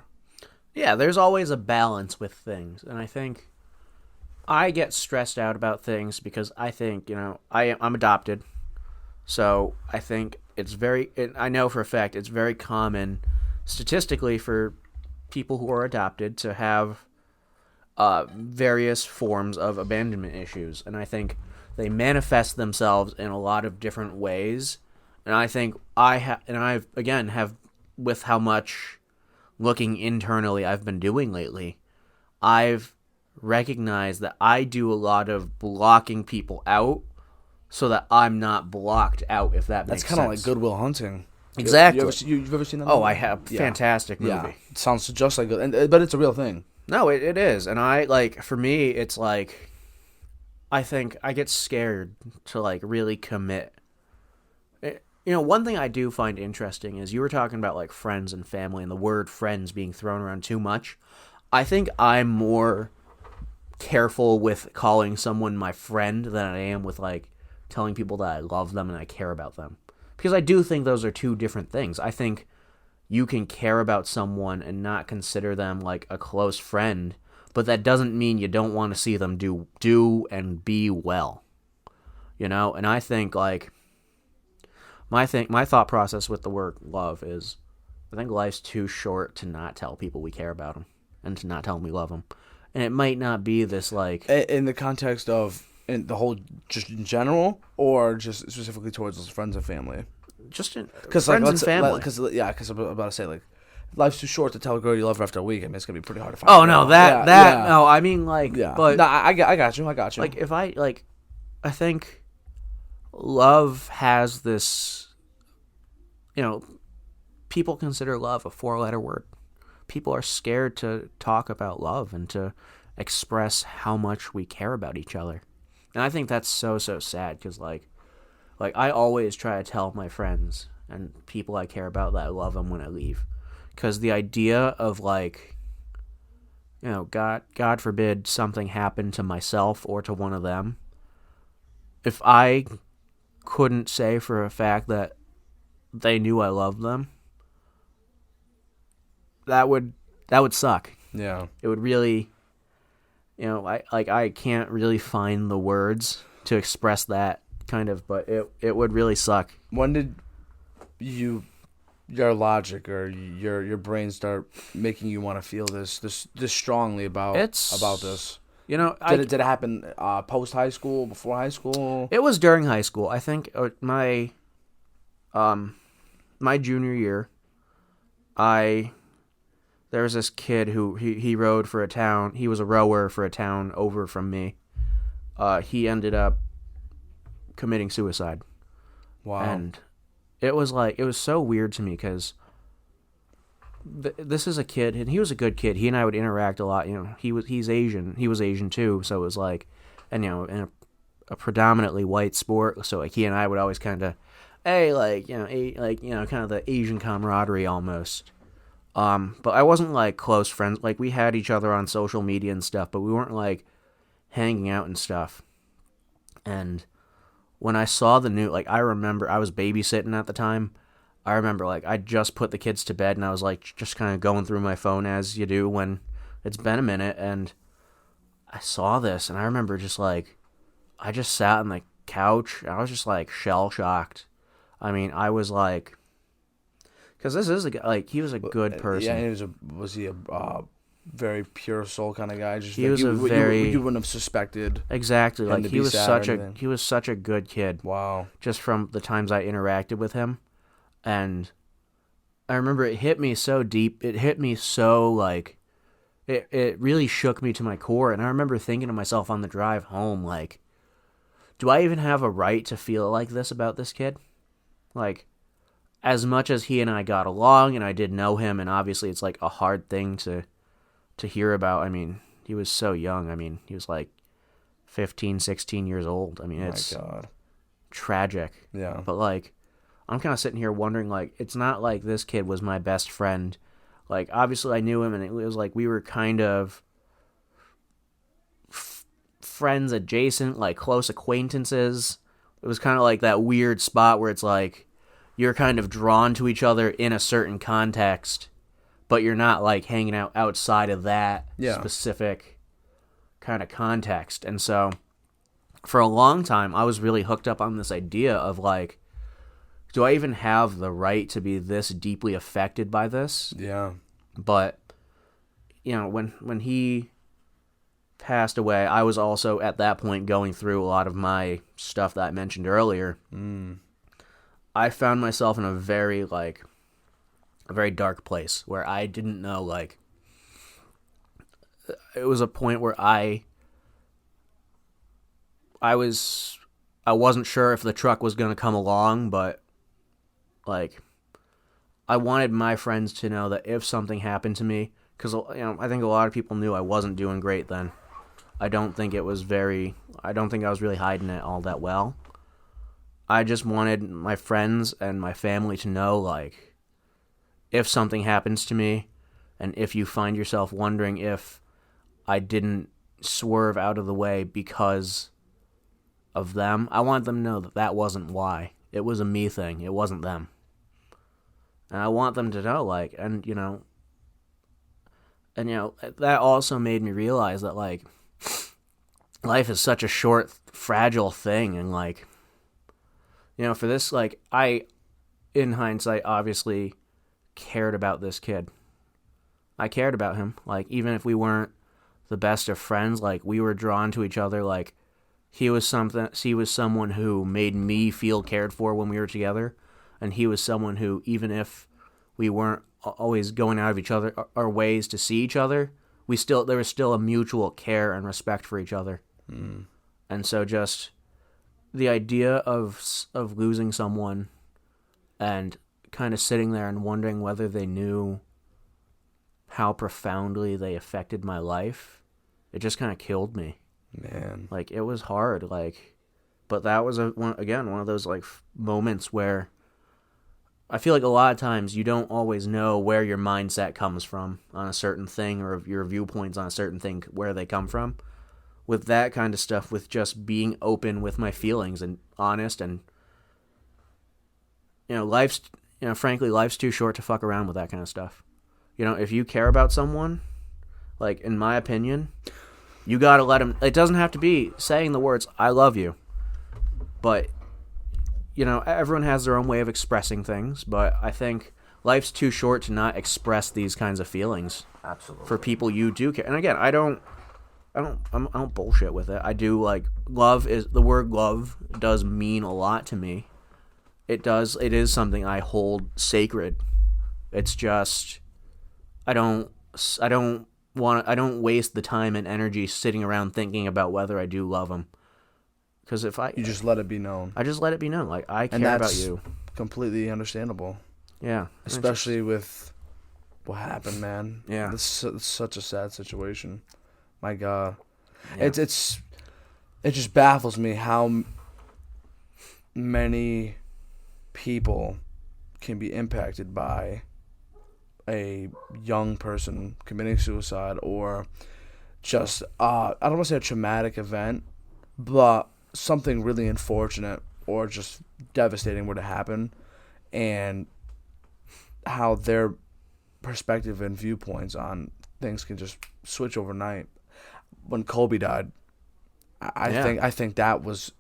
Yeah, there's always a balance with things, and I think I get stressed out about things because I think, I'm adopted. So I think I know for a fact it's very common statistically for people who are adopted to have various forms of abandonment issues. And I think they manifest themselves in a lot of different ways. And I think I've, again, have, with how much looking internally I've been doing lately, I've recognized that I do a lot of blocking people out so that I'm not blocked out, if that makes sense. That's kind of like Good Will Hunting. Exactly. You've ever seen that Oh, movie? I have. Yeah. Fantastic movie. Yeah. It sounds just like it, but it's a real thing. No, it is. And for me, it's like, I think I get scared to, really commit. One thing I do find interesting is you were talking about, friends and family and the word friends being thrown around too much. I think I'm more careful with calling someone my friend than I am with, telling people that I love them and I care about them. Because I do think those are two different things. I think you can care about someone and not consider them like a close friend, but that doesn't mean you don't want to see them do and be well. And I think my thought process with the word love is, I think life's too short to not tell people we care about them and to not tell them we love them. And it might not be this in the context of in the whole, just in general, or just specifically towards those friends and family. Just Cause friends and family. Because I'm about to say life's too short to tell a girl you love her after a week. I mean, it's gonna be pretty hard to find. Oh no, no. I mean, but no, I got you. If I think love has this. People consider love a 4-letter word. People are scared to talk about love and to express how much we care about each other. And I think that's so sad because, I always try to tell my friends and people I care about that I love them when I leave. Because the idea of, God forbid something happened to myself or to one of them, if I couldn't say for a fact that they knew I loved them, that would suck. Yeah. It would really, I can't really find the words to express that kind of, but it would really suck. When did your logic or your brain start making you want to feel this strongly about this? Did it happen post high school, before high school? It was during high school. I think my junior year, there was this kid who he rowed for a town. He was a rower for a town over from me. He ended up committing suicide. Wow. And it was so weird to me because this is a kid, and he was a good kid. He and I would interact a lot. He's Asian. He was Asian too, so it was in a predominantly white sport. So he and I would always kind of, hey, kind of the Asian camaraderie almost. But I wasn't close friends. We had each other on social media and stuff, but we weren't hanging out and stuff. And when I saw the new, I remember I was babysitting at the time. I remember I just put the kids to bed and I was just kind of going through my phone as you do when it's been a minute, and I saw this and I remember I just sat on the couch. I was just shell shocked. I mean, I was because this is he was a good person. Yeah, was he a very pure soul kind of guy? Just he was you wouldn't have suspected. Exactly, he was such a good kid. Wow. Just from the times I interacted with him, and I remember it hit me so deep. It hit me so it really shook me to my core. And I remember thinking to myself on the drive home, do I even have a right to feel like this about this kid? As much as he and I got along and I did know him, and obviously it's a hard thing to hear about. I mean, he was so young. I mean, he was 15, 16 years old. I mean, it's tragic. Yeah. But I'm kind of sitting here wondering, it's not like this kid was my best friend. Obviously I knew him, and it was we were kind of friends adjacent, close acquaintances. It was kind of that weird spot where it's you're kind of drawn to each other in a certain context, but you're not like hanging out outside of that Yeah. specific kind of context. And so for a long time, I was really hooked up on this idea of like, do I even have the right to be this deeply affected by this? Yeah. But, you know, when he passed away, I was also at that point going through a lot of my stuff that I mentioned earlier. I found myself in a very dark place where I didn't know, like, it was a point where I wasn't sure if the truck was going to come along, but like, I wanted my friends to know that if something happened to me, because, you know, I think a lot of people knew I wasn't doing great then. I don't think I was really hiding it all that well. I just wanted my friends and my family to know, like, if something happens to me, and if you find yourself wondering if I didn't swerve out of the way because of them, I want them to know that that wasn't why. It was a me thing. It wasn't them. And I want them to know, like, and you know, that also made me realize that, like, life is such a short, fragile thing, and like, you know, for this, like, I, in hindsight, obviously cared about this kid. I cared about him. Like, even if we weren't the best of friends, like, we were drawn to each other. Like, he was someone who made me feel cared for when we were together, and he was someone who, even if we weren't always going out of our ways to see each other, there was still a mutual care and respect for each other. And so just the idea of losing someone and kind of sitting there and wondering whether they knew how profoundly they affected my life, it just kind of killed me. Man. Like, it was hard, like, but that was one of those, like, moments where I feel like a lot of times you don't always know where your mindset comes from on a certain thing, or your viewpoints on a certain thing, where they come from. With that kind of stuff, with just being open with my feelings and honest, and, you know, frankly, life's too short to fuck around with that kind of stuff. You know, if you care about someone, like, in my opinion, you gotta let them. It doesn't have to be saying the words "I love you," but, you know, everyone has their own way of expressing things. But I think life's too short to not express these kinds of feelings. Absolutely. For people you do care. And again, I don't bullshit with it. I do, like, the word love does mean a lot to me. It is something I hold sacred. It's just, I don't waste the time and energy sitting around thinking about whether I do love them. Because you just let it be known. I just let it be known. Like, I care about you. Completely understandable. Yeah. Especially with what happened, man. Yeah. It's such a sad situation. My God. Yeah. It just baffles me how many people can be impacted by a young person committing suicide, or just I don't want to say a traumatic event, but something really unfortunate or just devastating were to happen, and how their perspective and viewpoints on things can just switch overnight. When Kobe died, I think that was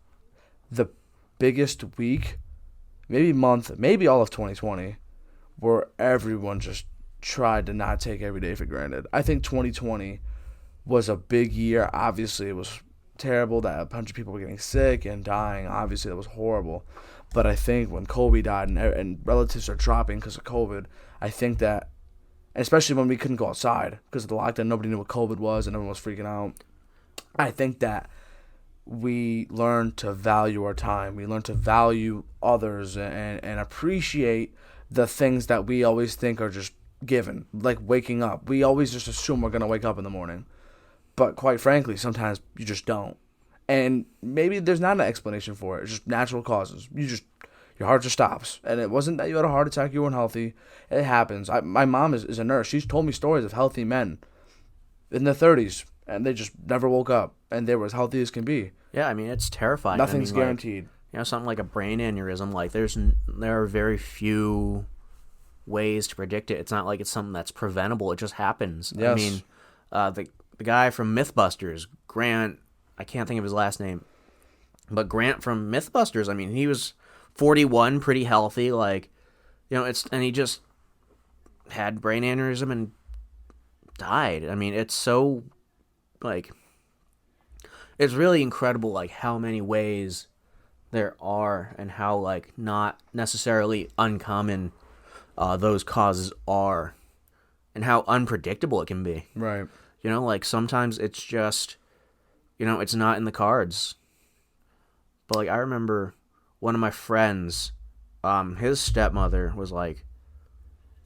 the biggest week, maybe month, maybe all of 2020, where everyone just tried to not take every day for granted. I think 2020 was a big year. Obviously, it was terrible that a bunch of people were getting sick and dying. Obviously, that was horrible. But I think when Kobe died and relatives are dropping because of COVID, I think that, especially when we couldn't go outside because of the lockdown, nobody knew what COVID was and everyone was freaking out. I think that we learned to value our time. We learned to value others and appreciate the things that we always think are just given, like waking up. We always just assume we're going to wake up in the morning. But quite frankly, sometimes you just don't. And maybe there's not an explanation for it. It's just natural causes. Your heart just stops. And it wasn't that you had a heart attack, you weren't healthy. It happens. My mom is a nurse. She's told me stories of healthy men in their 30s, and they just never woke up, and they were as healthy as can be. Yeah, I mean, it's terrifying. Nothing's guaranteed. Like, you know, something like a brain aneurysm, like, there are very few ways to predict it. It's not like it's something that's preventable. It just happens. Yes. I mean, the guy from MythBusters, Grant, I can't think of his last name, but Grant from MythBusters, I mean, he was 41, pretty healthy, like, and he just had brain aneurysm and died. I mean, it's so, like, it's really incredible, like, how many ways there are and how, like, not necessarily uncommon those causes are and how unpredictable it can be. Right. Like, sometimes it's just, it's not in the cards. But, like, I remember one of my friends, his stepmother was, like,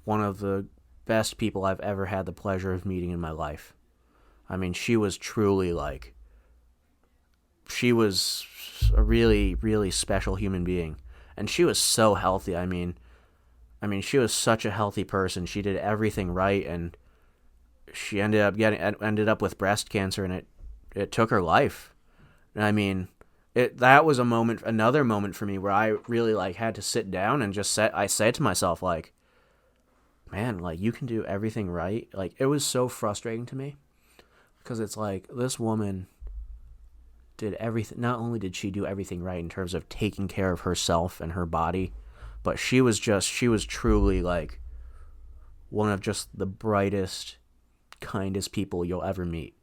one of the best people I've ever had the pleasure of meeting in my life. I mean, she was truly, like, she was a really, really special human being. And she was so healthy. I mean, she was such a healthy person. She did everything right, and she ended up with breast cancer, and it took her life. And I mean, that was another moment for me where I really, like, had to sit down and I said to myself, like, man, like, you can do everything right. Like, it was so frustrating to me because it's like, this woman did everything. Not only did she do everything right in terms of taking care of herself and her body, but she was truly, like, one of just the brightest, kindest people you'll ever meet.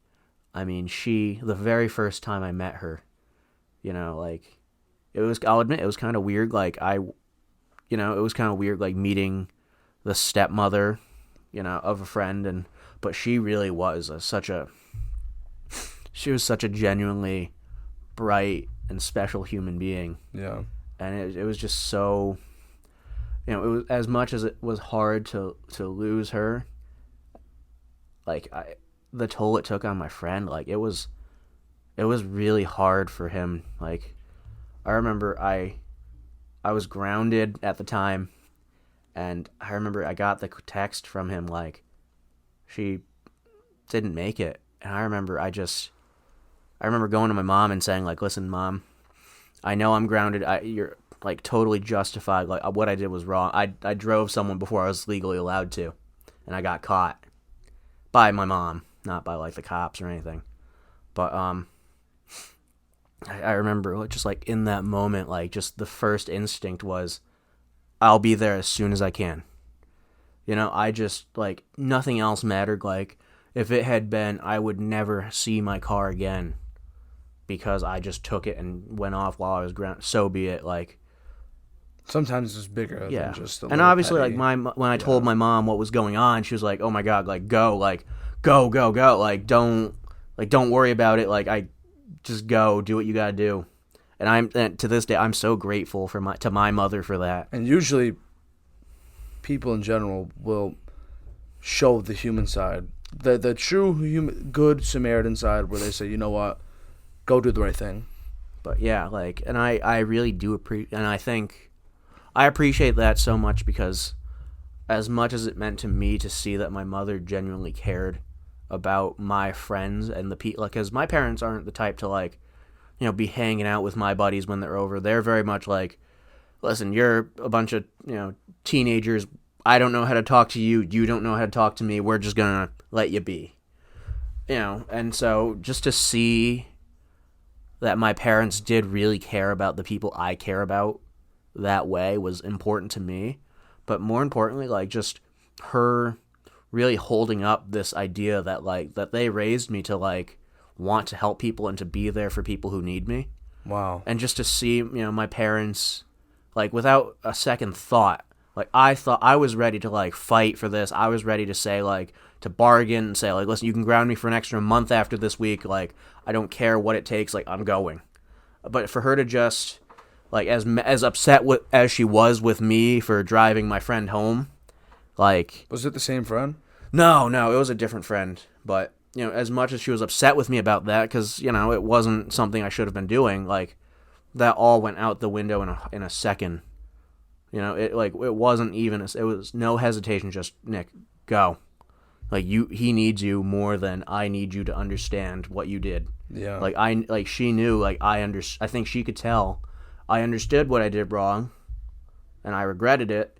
I mean, the very first time I met her, like, I'll admit, it was kind of weird, like, it was kind of weird, like, meeting the stepmother, of a friend, but she really was she was such a genuinely bright and special human being. Yeah. And it was just so, it was, as much as it was hard to lose her, like, the toll it took on my friend, like, it was really hard for him. Like, I remember I was grounded at the time, and I remember I got the text from him, like, she didn't make it. And I remember going to my mom and saying, like, listen, Mom, I know I'm grounded. You're, like, totally justified. Like, what I did was wrong. I drove someone before I was legally allowed to, and I got caught by my mom, not by, like, the cops or anything. But I remember just, like, in that moment, like, just the first instinct was, I'll be there as soon as I can. I just, like, nothing else mattered. Like, if it had been, I would never see my car again because I just took it and went off while I was grounded. So be it. Like, sometimes it's bigger than just a and little obviously, petty. like, when I told my mom what was going on, she was like, "Oh my God, like, go, like, go, like, don't worry about it. Like, I just go, do what you gotta do." And to this day, I'm so grateful to my mother for that. And usually, people in general will show the human side, the true good Samaritan side, where they say, you know what, go do the right thing. But yeah, like, and I really do appreciate, and I think I appreciate that so much because as much as it meant to me to see that my mother genuinely cared about my friends and the people, like, because my parents aren't the type to, like, be hanging out with my buddies when they're over. They're very much like, listen, you're a bunch of, teenagers. I don't know how to talk to you. You don't know how to talk to me. We're just going to let you be. And so just to see that my parents did really care about the people I care about that way was important to me. But more importantly, like, just her really holding up this idea that, like, that they raised me to, like, want to help people and to be there for people who need me. Wow. And just to see, my parents, like, without a second thought, like, I thought I was ready to, like, fight for this. I was ready to say, like, to bargain and say, like, listen, you can ground me for an extra month after this week. Like, I don't care what it takes. Like, I'm going. But for her to just, like, as upset as she was with me for driving my friend home, like... Was it the same friend? No, it was a different friend. But, as much as she was upset with me about that, because, it wasn't something I should have been doing, like, that all went out the window in a second. It wasn't even, it was no hesitation, just, Nick, go. Like, he needs you more than I need you to understand what you did. Yeah. Like, she knew, like, I think she could tell I understood what I did wrong, and I regretted it,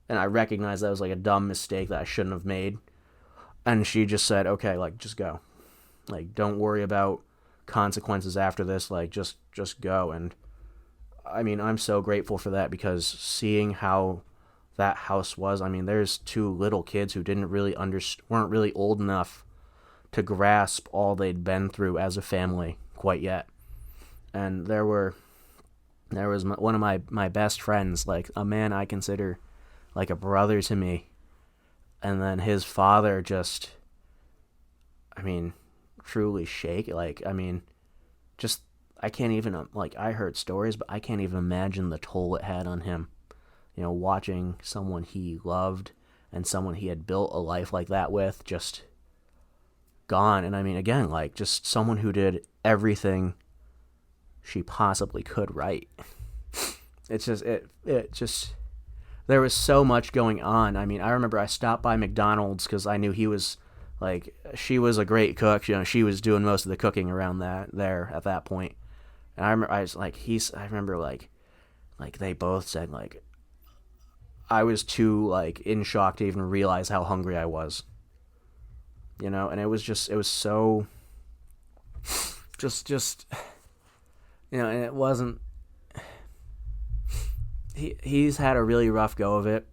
and I recognized that was like a dumb mistake that I shouldn't have made. And she just said, okay, like, just go. Like, don't worry about consequences after this. Like, just go. And I mean, I'm so grateful for that, because seeing how that house was, I mean, there's two little kids who didn't really weren't really old enough to grasp all they'd been through as a family quite yet. And there was one of my best friends, like a man I consider like a brother to me. And then his father just, I mean, truly like, I mean, just, I can't even, like, I heard stories, but I can't even imagine the toll it had on him. You know, watching someone he loved and someone he had built a life like that with just gone. And I mean, again, like, just someone who did everything she possibly could right. It's just, it just, there was so much going on. I mean, I remember I stopped by McDonald's because I knew he was, like, she was a great cook. You know, she was doing most of the cooking around there at that point. And I remember, like they both said, like, I was too, like, in shock to even realize how hungry I was. You know, and it was so, just, you know, and it wasn't, he's had a really rough go of it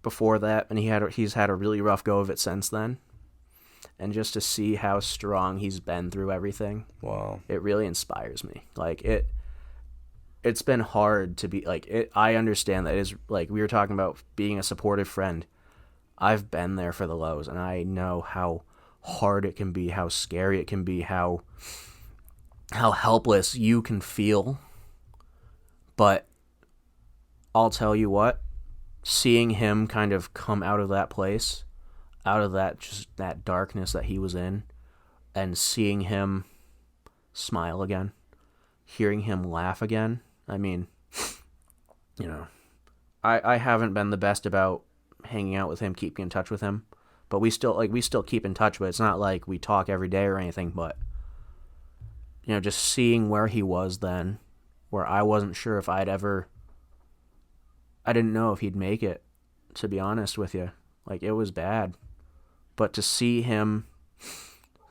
before that, and he's had a really rough go of it since then. And just to see how strong he's been through everything, wow, it really inspires me. Like, it's been hard to be, like, I understand that is, like, we were talking about being a supportive friend. I've been there for the lows, and I know how hard it can be, how scary it can be, how helpless you can feel. But I'll tell you what, seeing him kind of come out of that place, out of that, just that darkness that he was in, and seeing him smile again, hearing him laugh again. I mean, you know, I haven't been the best about hanging out with him, keeping in touch with him, but we still keep in touch. But it's not like we talk every day or anything. But, you know, just seeing where he was then, where I wasn't sure if I didn't know if he'd make it, to be honest with you. Like, it was bad. But to see him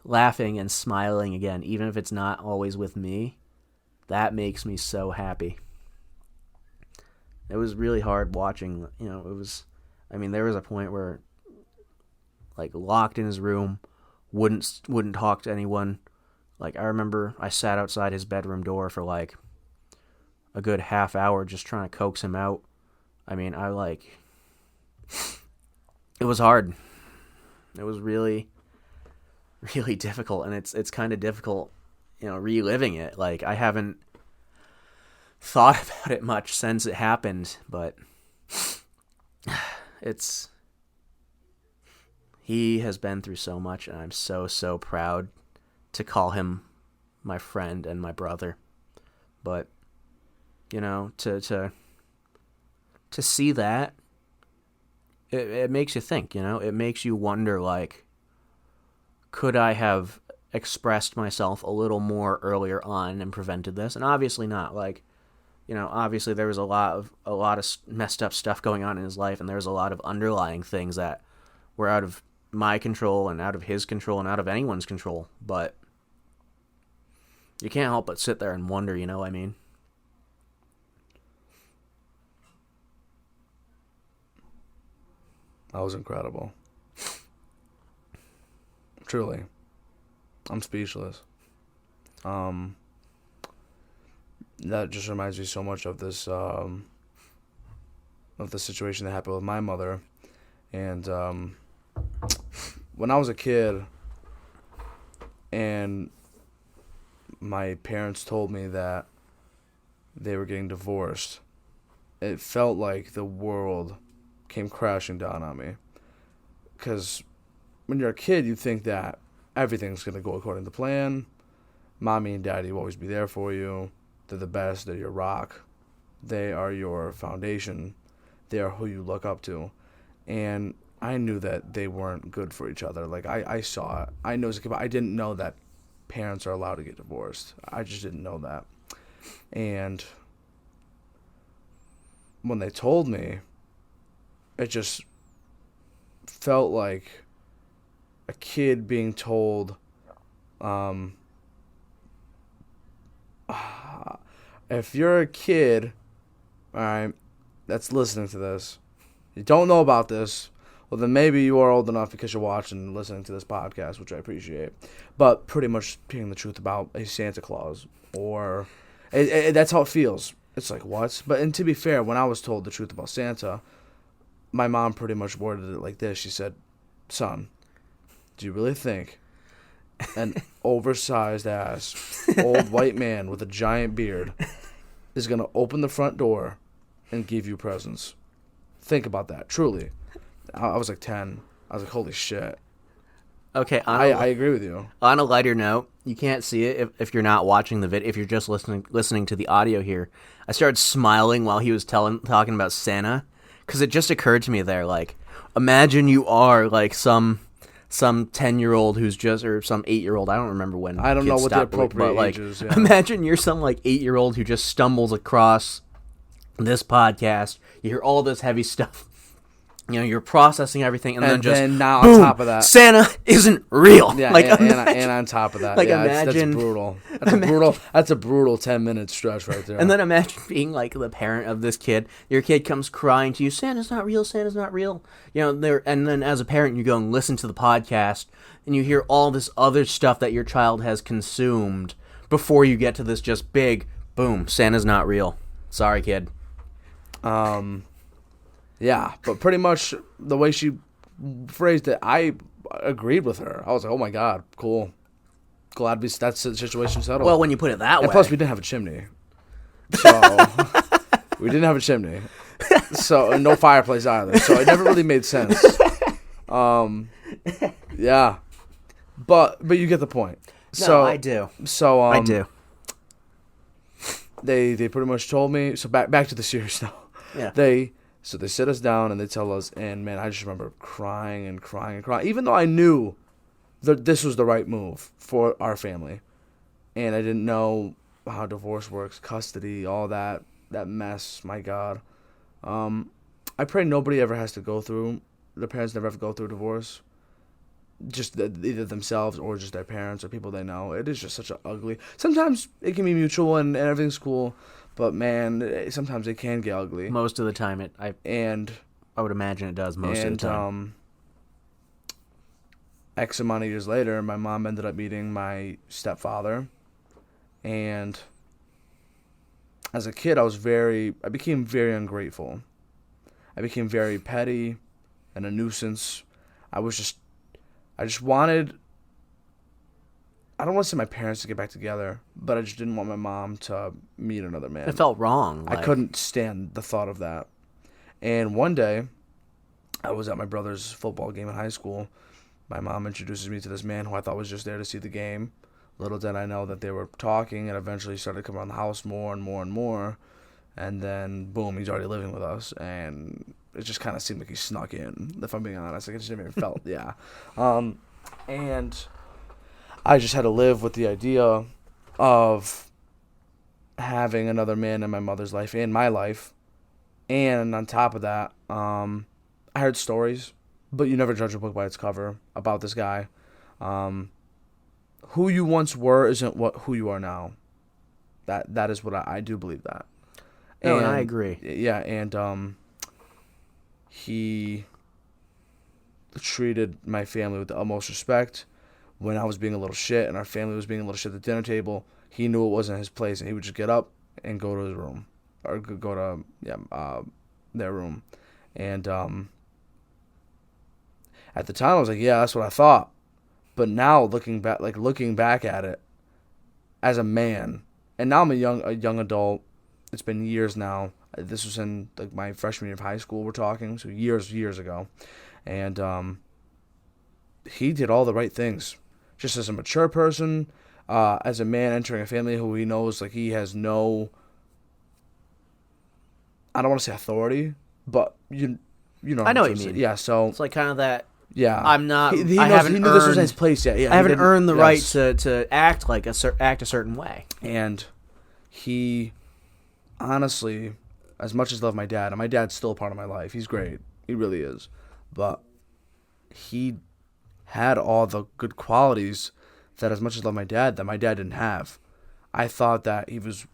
laughing and smiling again, even if it's not always with me, that makes me so happy. It was really hard watching, you know, there was a point where, like, locked in his room, wouldn't talk to anyone. Like, I remember I sat outside his bedroom door for, like, a good half hour just trying to coax him out. I mean, it was hard. It was really, really difficult, and it's kind of difficult, you know, reliving it. Like, I haven't thought about it much since it happened, but he has been through so much, and I'm so, so proud to call him my friend and my brother. But, you know, to see that, it makes you think, you know? It makes you wonder, like, could I have expressed myself a little more earlier on and prevented this? And obviously not. Like, you know, obviously there was a lot of messed up stuff going on in his life, and there was a lot of underlying things that were out of my control and out of his control and out of anyone's control. But you can't help but sit there and wonder, you know what I mean? that was incredible. Truly, I'm speechless. That just reminds me so much of this of the situation that happened with my mother. And when I was a kid and my parents told me that they were getting divorced, it felt like the world came crashing down on me. Because when you're a kid, you think that everything's going to go according to plan. Mommy and daddy will always be there for you. They're the best. They're your rock. They are your foundation. They are who you look up to. And I knew that they weren't good for each other. Like, I saw it. I know as a kid, but I didn't know that parents are allowed to get divorced. I just didn't know that. And when they told me, it just felt like a kid being told, if you're a kid, all right, that's listening to this, you don't know about this, well, then maybe you are old enough because you're watching and listening to this podcast, which I appreciate. But pretty much speaking the truth about a Santa Claus, or that's how it feels. It's like, what? And to be fair, when I was told the truth about Santa, my mom pretty much worded it like this. She said, son, do you really think an oversized ass old white man with a giant beard is going to open the front door and give you presents? Think about that, truly. I was like 10. I was like, holy shit. Okay, I agree with you. On a lighter note, you can't see it if you're not watching the video. If you're just listening to the audio here, I started smiling while he was talking about Santa, because it just occurred to me there, like, imagine you are like some 10-year-old who's just, or some 8-year-old. I don't remember when. I don't know what the appropriate like, age is. Yeah. Imagine you're some like 8-year-old who just stumbles across this podcast. You hear all this heavy stuff. You know, you're processing everything, and then now boom, on top of that, Santa isn't real. Yeah, like, and on top of that, like, yeah, imagine, that's brutal. That's a brutal 10-minute stretch right there. And then imagine being like the parent of this kid. Your kid comes crying to you, Santa's not real, Santa's not real. You know, and then as a parent, you go and listen to the podcast, and you hear all this other stuff that your child has consumed before you get to this just big, boom, Santa's not real. Sorry, kid. Yeah, but pretty much the way she phrased it, I agreed with her. I was like, oh my God, cool. Glad that's the situation settled. Well, when you put it that way. And plus, we didn't have a chimney. So, we didn't have a chimney. So, and no fireplace either. So, it never really made sense. Yeah. But you get the point. No, So, I do. So, I do. They pretty much told me, so back to the series now. Yeah. So they sit us down and they tell us, and man, I just remember crying and crying and crying, even though I knew that this was the right move for our family, and I didn't know how divorce works, custody, all that mess. My God, I pray nobody ever has to go through. The parents never have to go through divorce, just either themselves or just their parents or people they know. It is just such an ugly. Sometimes it can be mutual and everything's cool. But man, sometimes it can get ugly. Most of the time, I would imagine it does most of the time. X amount of years later, my mom ended up meeting my stepfather, and as a kid, I became very ungrateful. I became very petty and a nuisance. I just wanted. I don't want to say my parents to get back together, but I just didn't want my mom to meet another man. It felt wrong. I couldn't stand the thought of that. And one day, I was at my brother's football game in high school. My mom introduces me to this man who I thought was just there to see the game. Little did I know that they were talking, and eventually started coming around the house more and more and more. And then, boom, he's already living with us. And it just kind of seemed like he snuck in, if I'm being honest. Like, it just never even felt, yeah. And I just had to live with the idea of having another man in my mother's life and my life. And on top of that, I heard stories, but you never judge a book by its cover, about this guy. Who you once were isn't who you are now. That is what I do believe that. And I agree. Yeah, and he treated my family with the utmost respect. When I was being a little shit and our family was being a little shit at the dinner table, he knew it wasn't his place, and he would just get up and go to his room, or go to their room. And at the time, I was like, yeah, that's what I thought. But now looking back at it, as a man, and now I'm a young adult. It's been years now. This was in like my freshman year of high school. We're talking, so years ago, and he did all the right things. Just as a mature person, as a man entering a family who he knows like he has no, I don't want to say authority, but you know. I know what you mean. Yeah, so it's like kind of that. Yeah, I'm not. He I haven't he knew earned, this was his place yet. Yeah, I haven't earned the right yes. to act like act a certain way. And he, honestly, as much as I love my dad, and my dad's still a part of my life. He's great. He really is. But he had all the good qualities that, as much as I love my dad, that my dad didn't have. I thought that he was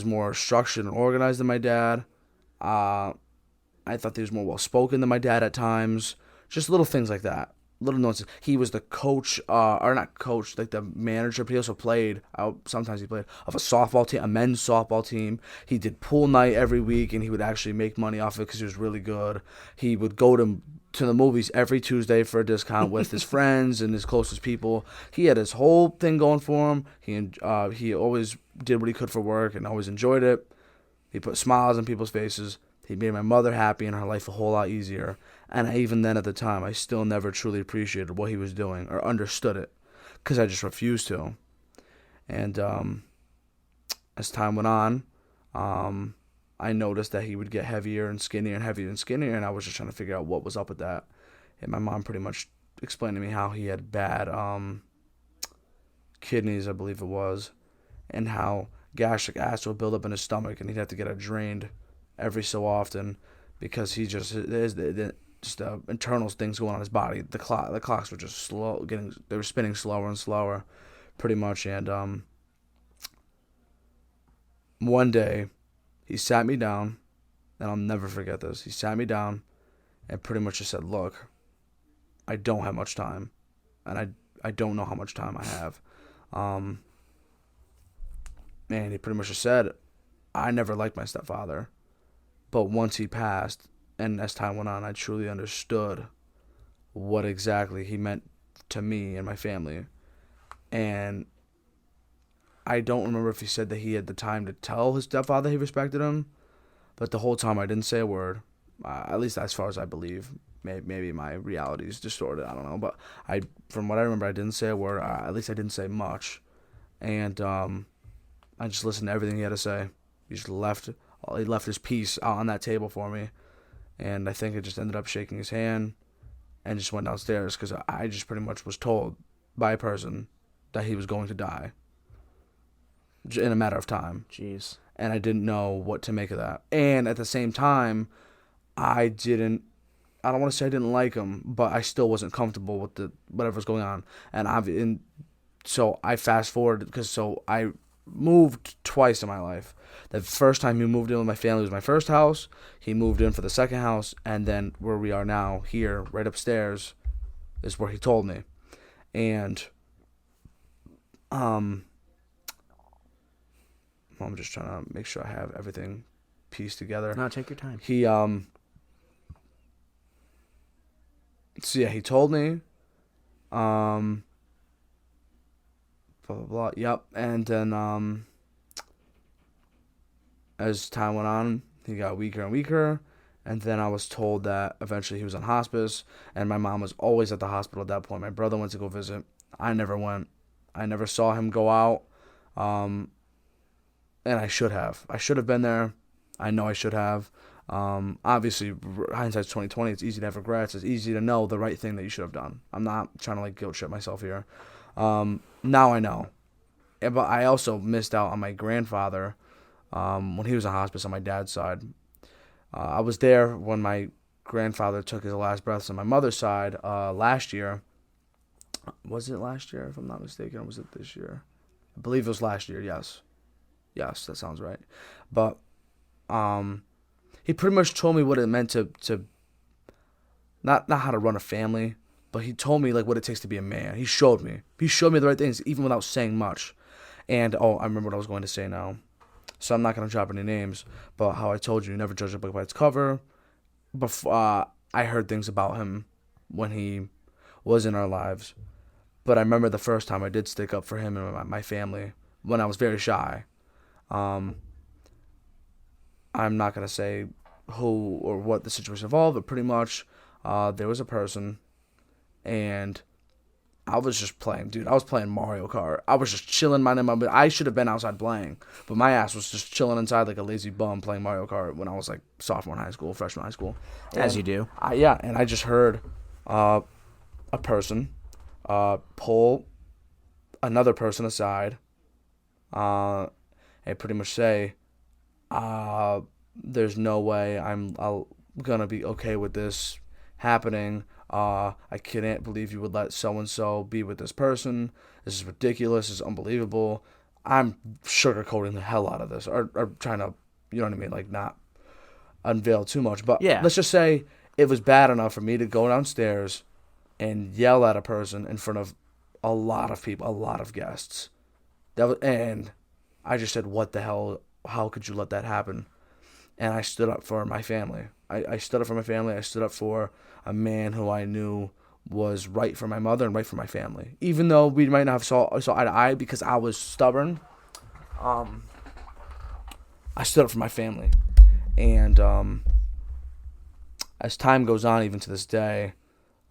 more structured and organized than my dad. Uh, I thought he was more well spoken than my dad at times. Just little things like that. Little nuances. He was the coach, or not coach, like the manager, but he also played, sometimes he played, of a softball team, a men's softball team. He did pool night every week, and he would actually make money off it because he was really good. He would go to the movies every Tuesday for a discount with his friends and his closest people. He had his whole thing going for him. He always did what he could for work and always enjoyed it. He put smiles on people's faces. He made my mother happy and her life a whole lot easier. And even then at the time, I still never truly appreciated what he was doing or understood it because I just refused to. And as time went on, I noticed that he would get heavier and skinnier and heavier and skinnier, and I was just trying to figure out what was up with that. And my mom pretty much explained to me how he had bad kidneys, I believe it was, and how gastric acid would build up in his stomach, and he'd have to get it drained every so often because he just the internal things going on in his body. The clocks were just they were spinning slower and slower, pretty much. And one day, he sat me down, and I'll never forget this. He sat me down, and pretty much just said, "Look, I don't have much time, and I don't know how much time I have." And he pretty much just said, "I never liked my stepfather. But once he passed, and as time went on, I truly understood what exactly he meant to me and my family." And I don't remember if he said that he had the time to tell his stepfather he respected him, but the whole time I didn't say a word, at least as far as I believe. Maybe my reality is distorted, I don't know. But from what I remember, I didn't say a word. At least I didn't say much. And I just listened to everything he had to say. He left his piece out on that table for me. And I think I just ended up shaking his hand and just went downstairs because I just pretty much was told by a person that he was going to die in a matter of time. Jeez. And I didn't know what to make of that. And at the same time, I don't want to say I didn't like him, but I still wasn't comfortable with whatever was going on. And so I fast forwarded because I moved twice in my life. The first time he moved in with my family was my first house. He moved in for the second house, and then where we are now, here, right upstairs, is where he told me. And I'm just trying to make sure I have everything pieced together. No, take your time. He he told me blah blah blah. Yep. And then as time went on, he got weaker and weaker. And then I was told that eventually he was on hospice, and my mom was always at the hospital at that point. My brother went to go visit. I never went. I never saw him go out. And I should have. I should have been there. I know I should have. Obviously, hindsight's 20/20. It's easy to have regrets. It's easy to know the right thing that you should have done. I'm not trying to guilt trip myself here. Now I know. But I also missed out on my grandfather when he was in hospice on my dad's side. I was there when my grandfather took his last breaths on my mother's side last year. Was it last year, if I'm not mistaken, or was it this year? I believe it was last year, yes. Yes, that sounds right. But he pretty much told me what it meant to not how to run a family, but he told me what it takes to be a man. He showed me the right things, even without saying much. And I remember what I was going to say now. So I'm not going to drop any names, but how I told you never judge a book by its cover. Before I heard things about him when he was in our lives, but I remember the first time I did stick up for him and my family when I was very shy. I'm not going to say who or what the situation involved, but pretty much there was a person, and I was just playing. Dude, I was playing Mario Kart. I was just chilling, minding my business. I should have been outside playing, but my ass was just chilling inside like a lazy bum playing Mario Kart when I was sophomore in high school, freshman in high school. As you do. And I just heard a person pull another person aside and pretty much say, there's no way I'll gonna be okay with this happening. I can't believe you would let so and so be with this person. This is ridiculous. This is unbelievable. I'm sugarcoating the hell out of this, or trying to, you know what I mean, like not unveil too much. But Yeah. let's just say it was bad enough for me to go downstairs and yell at a person in front of a lot of people, a lot of guests. And I just said, "What the hell? How could you let that happen?" And I stood up for my family. I stood up for my family. I stood up for a man who I knew was right for my mother and right for my family. Even though we might not have saw eye to eye because I was stubborn, I stood up for my family. And as time goes on, even to this day,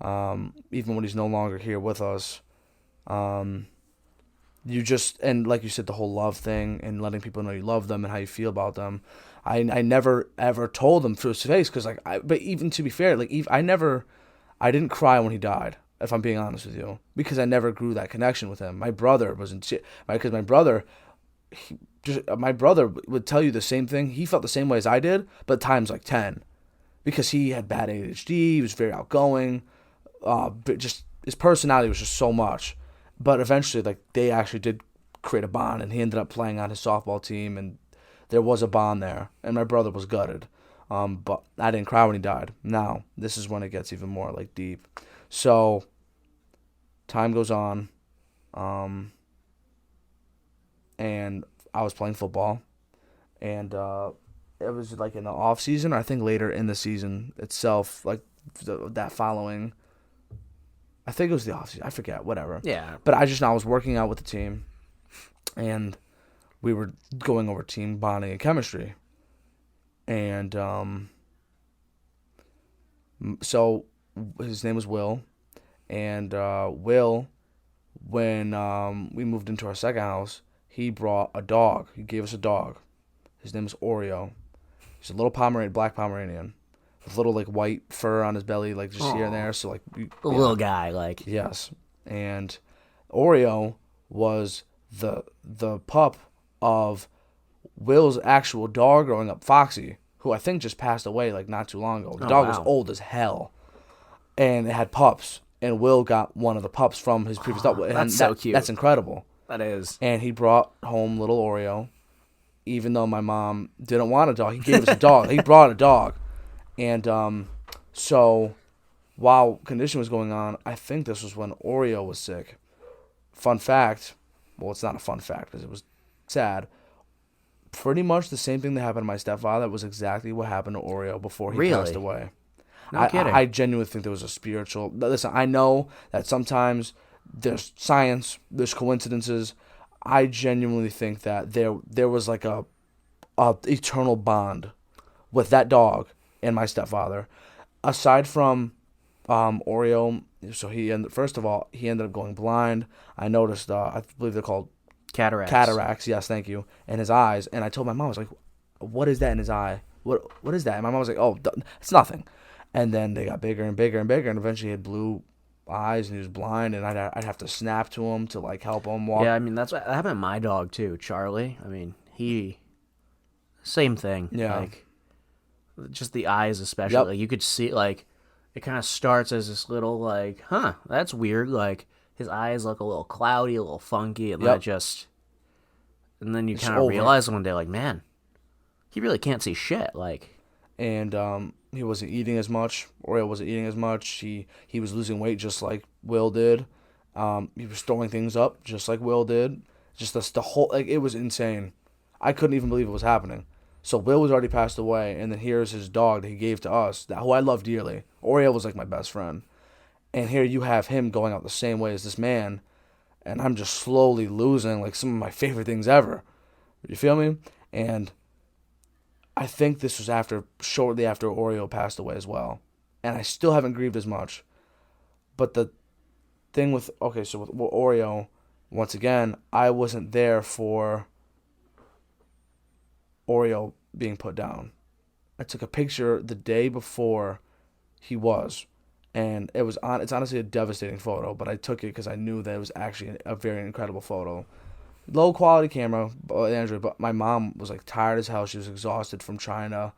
even when he's no longer here with us, you just, and like you said, the whole love thing and letting people know you love them and how you feel about them. I never ever told them to his face because but even to be fair, like I didn't cry when he died. If I'm being honest with you, because I never grew that connection with him. My brother was in shit, because my brother would tell you the same thing. He felt the same way as I did, but times like 10, because he had bad ADHD. He was very outgoing. But just his personality was just so much. But eventually, like, they actually did create a bond, and he ended up playing on his softball team, and there was a bond there. And my brother was gutted. But I didn't cry when he died. Now, this is when it gets even more, like, deep. So, time goes on, and I was playing football, and it was, like, in the off season, or I think later in the season itself, like, that following, I think it was the off season, I forget, whatever. Yeah. But I was working out with the team, and we were going over team bonding and chemistry. And so his name was Will. And Will, when we moved into our second house, he brought a dog. He gave us a dog. His name was Oreo. He's a little black Pomeranian, with little like white fur on his belly, like just here and there. So like A little guy, like. yes. And Oreo was the pup of Will's actual dog growing up, Foxy, who I think just passed away like not too long ago. The dog was old as hell, and it had pups. And Will got one of the pups from his previous dog. That's so cute. That's incredible. That is. And he brought home little Oreo, even though my mom didn't want a dog. He gave us a dog. He brought a dog, and so while condition was going on, I think this was when Oreo was sick. Fun fact. Well, it's not a fun fact because it was sad. Pretty much the same thing that happened to my stepfather was exactly what happened to Oreo before he passed away. No kidding. I genuinely think there was a spiritual. Listen, I know that sometimes there's science, there's coincidences. I genuinely think that there was like a eternal bond with that dog and my stepfather. Aside from Oreo, so first of all, he ended up going blind. I noticed, I believe they're called Cataracts. cataracts. Yes, thank you. In his eyes, and I told my mom, I was like, "What is that in his eye? What is that?" And my mom was like, "Oh, it's nothing." And then they got bigger and bigger and bigger, and eventually he had blue eyes and he was blind, and I'd have to snap to him to like help him walk. Yeah, I mean that happened to my dog too, Charlie. I mean same thing. Yeah. Like just the eyes, especially. Yep. Like, you could see like it kind of starts as this little like, that's weird. Like his eyes look a little cloudy, a little funky, and Yep. and then you It's kind of over. realize one day, like, man, he really can't see shit. Like, And he wasn't eating as much. Oreo wasn't eating as much. He was losing weight just like Will did. He was throwing things up just like Will did. Just the whole, like, it was insane. I couldn't even believe it was happening. So Will was already passed away, and then here's his dog that he gave to us, who I love dearly. Oreo was like my best friend. And here you have him going out the same way as this man, and I'm just slowly losing like some of my favorite things ever. You feel me? And I think this was shortly after Oreo passed away as well. And I still haven't grieved as much. But the thing with Oreo, once again, I wasn't there for Oreo being put down. I took a picture the day before he was, and it's honestly a devastating photo, but I took it because I knew that it was actually a very incredible photo. low quality camera, Android. But my mom was like tired as hell. She was exhausted from trying to,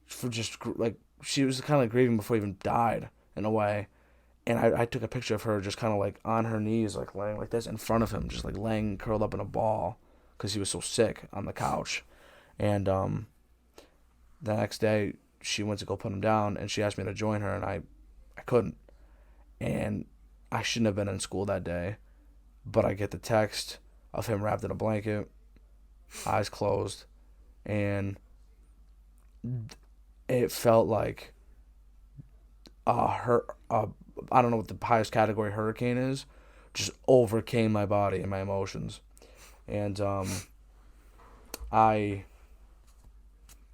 for just like she was kind of like grieving before she even died in a way. And I took a picture of her just kind of like on her knees, like laying like this in front of him, just like laying curled up in a ball because he was so sick on the couch. And the next day she went to go put him down, and she asked me to join her, and I couldn't. And I shouldn't have been in school that day, but I get the text of him wrapped in a blanket, eyes closed, and it felt like I don't know what the highest category hurricane is, just overcame my body and my emotions. And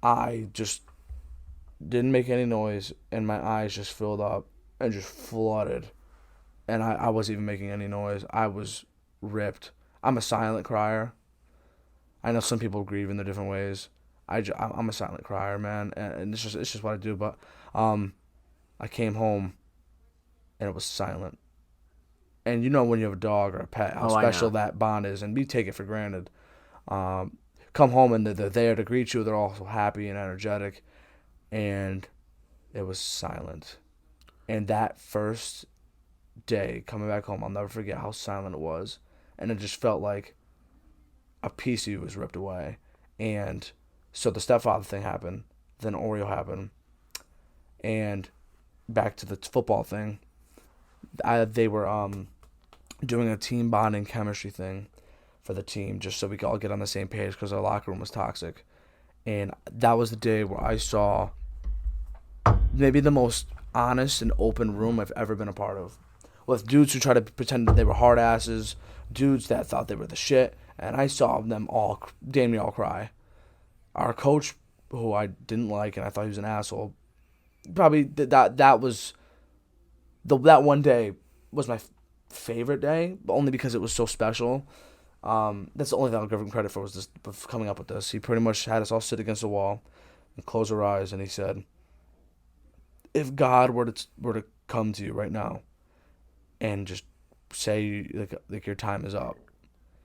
I just didn't make any noise, and my eyes just filled up and just flooded. And I wasn't even making any noise. I was ripped. I'm a silent crier. I know some people grieve in their different ways. I'm a silent crier, man, and it's just what I do. But I came home, and it was silent. And you know when you have a dog or a pet, how special that bond is, and we take it for granted. Come home and they're there to greet you. They're all so happy and energetic, and it was silent. And that first day coming back home, I'll never forget how silent it was, and it just felt like a piece of you was ripped away. And so the stepfather thing happened, then Oreo happened, and back to the football thing. They were doing a team bonding chemistry thing for the team just so we could all get on the same page because our locker room was toxic. And that was the day where I saw maybe the most honest and open room I've ever been a part of. With dudes who tried to pretend that they were hard asses, dudes that thought they were the shit, and I saw them all, damn near all cry. Our coach, who I didn't like and I thought he was an asshole, probably that was that one day was my favorite day, but only because it was so special. That's the only thing I'll give him credit for, was this coming up with this. He pretty much had us all sit against the wall and close our eyes, and he said, "If God were to come to you right now and just say like your time is up,"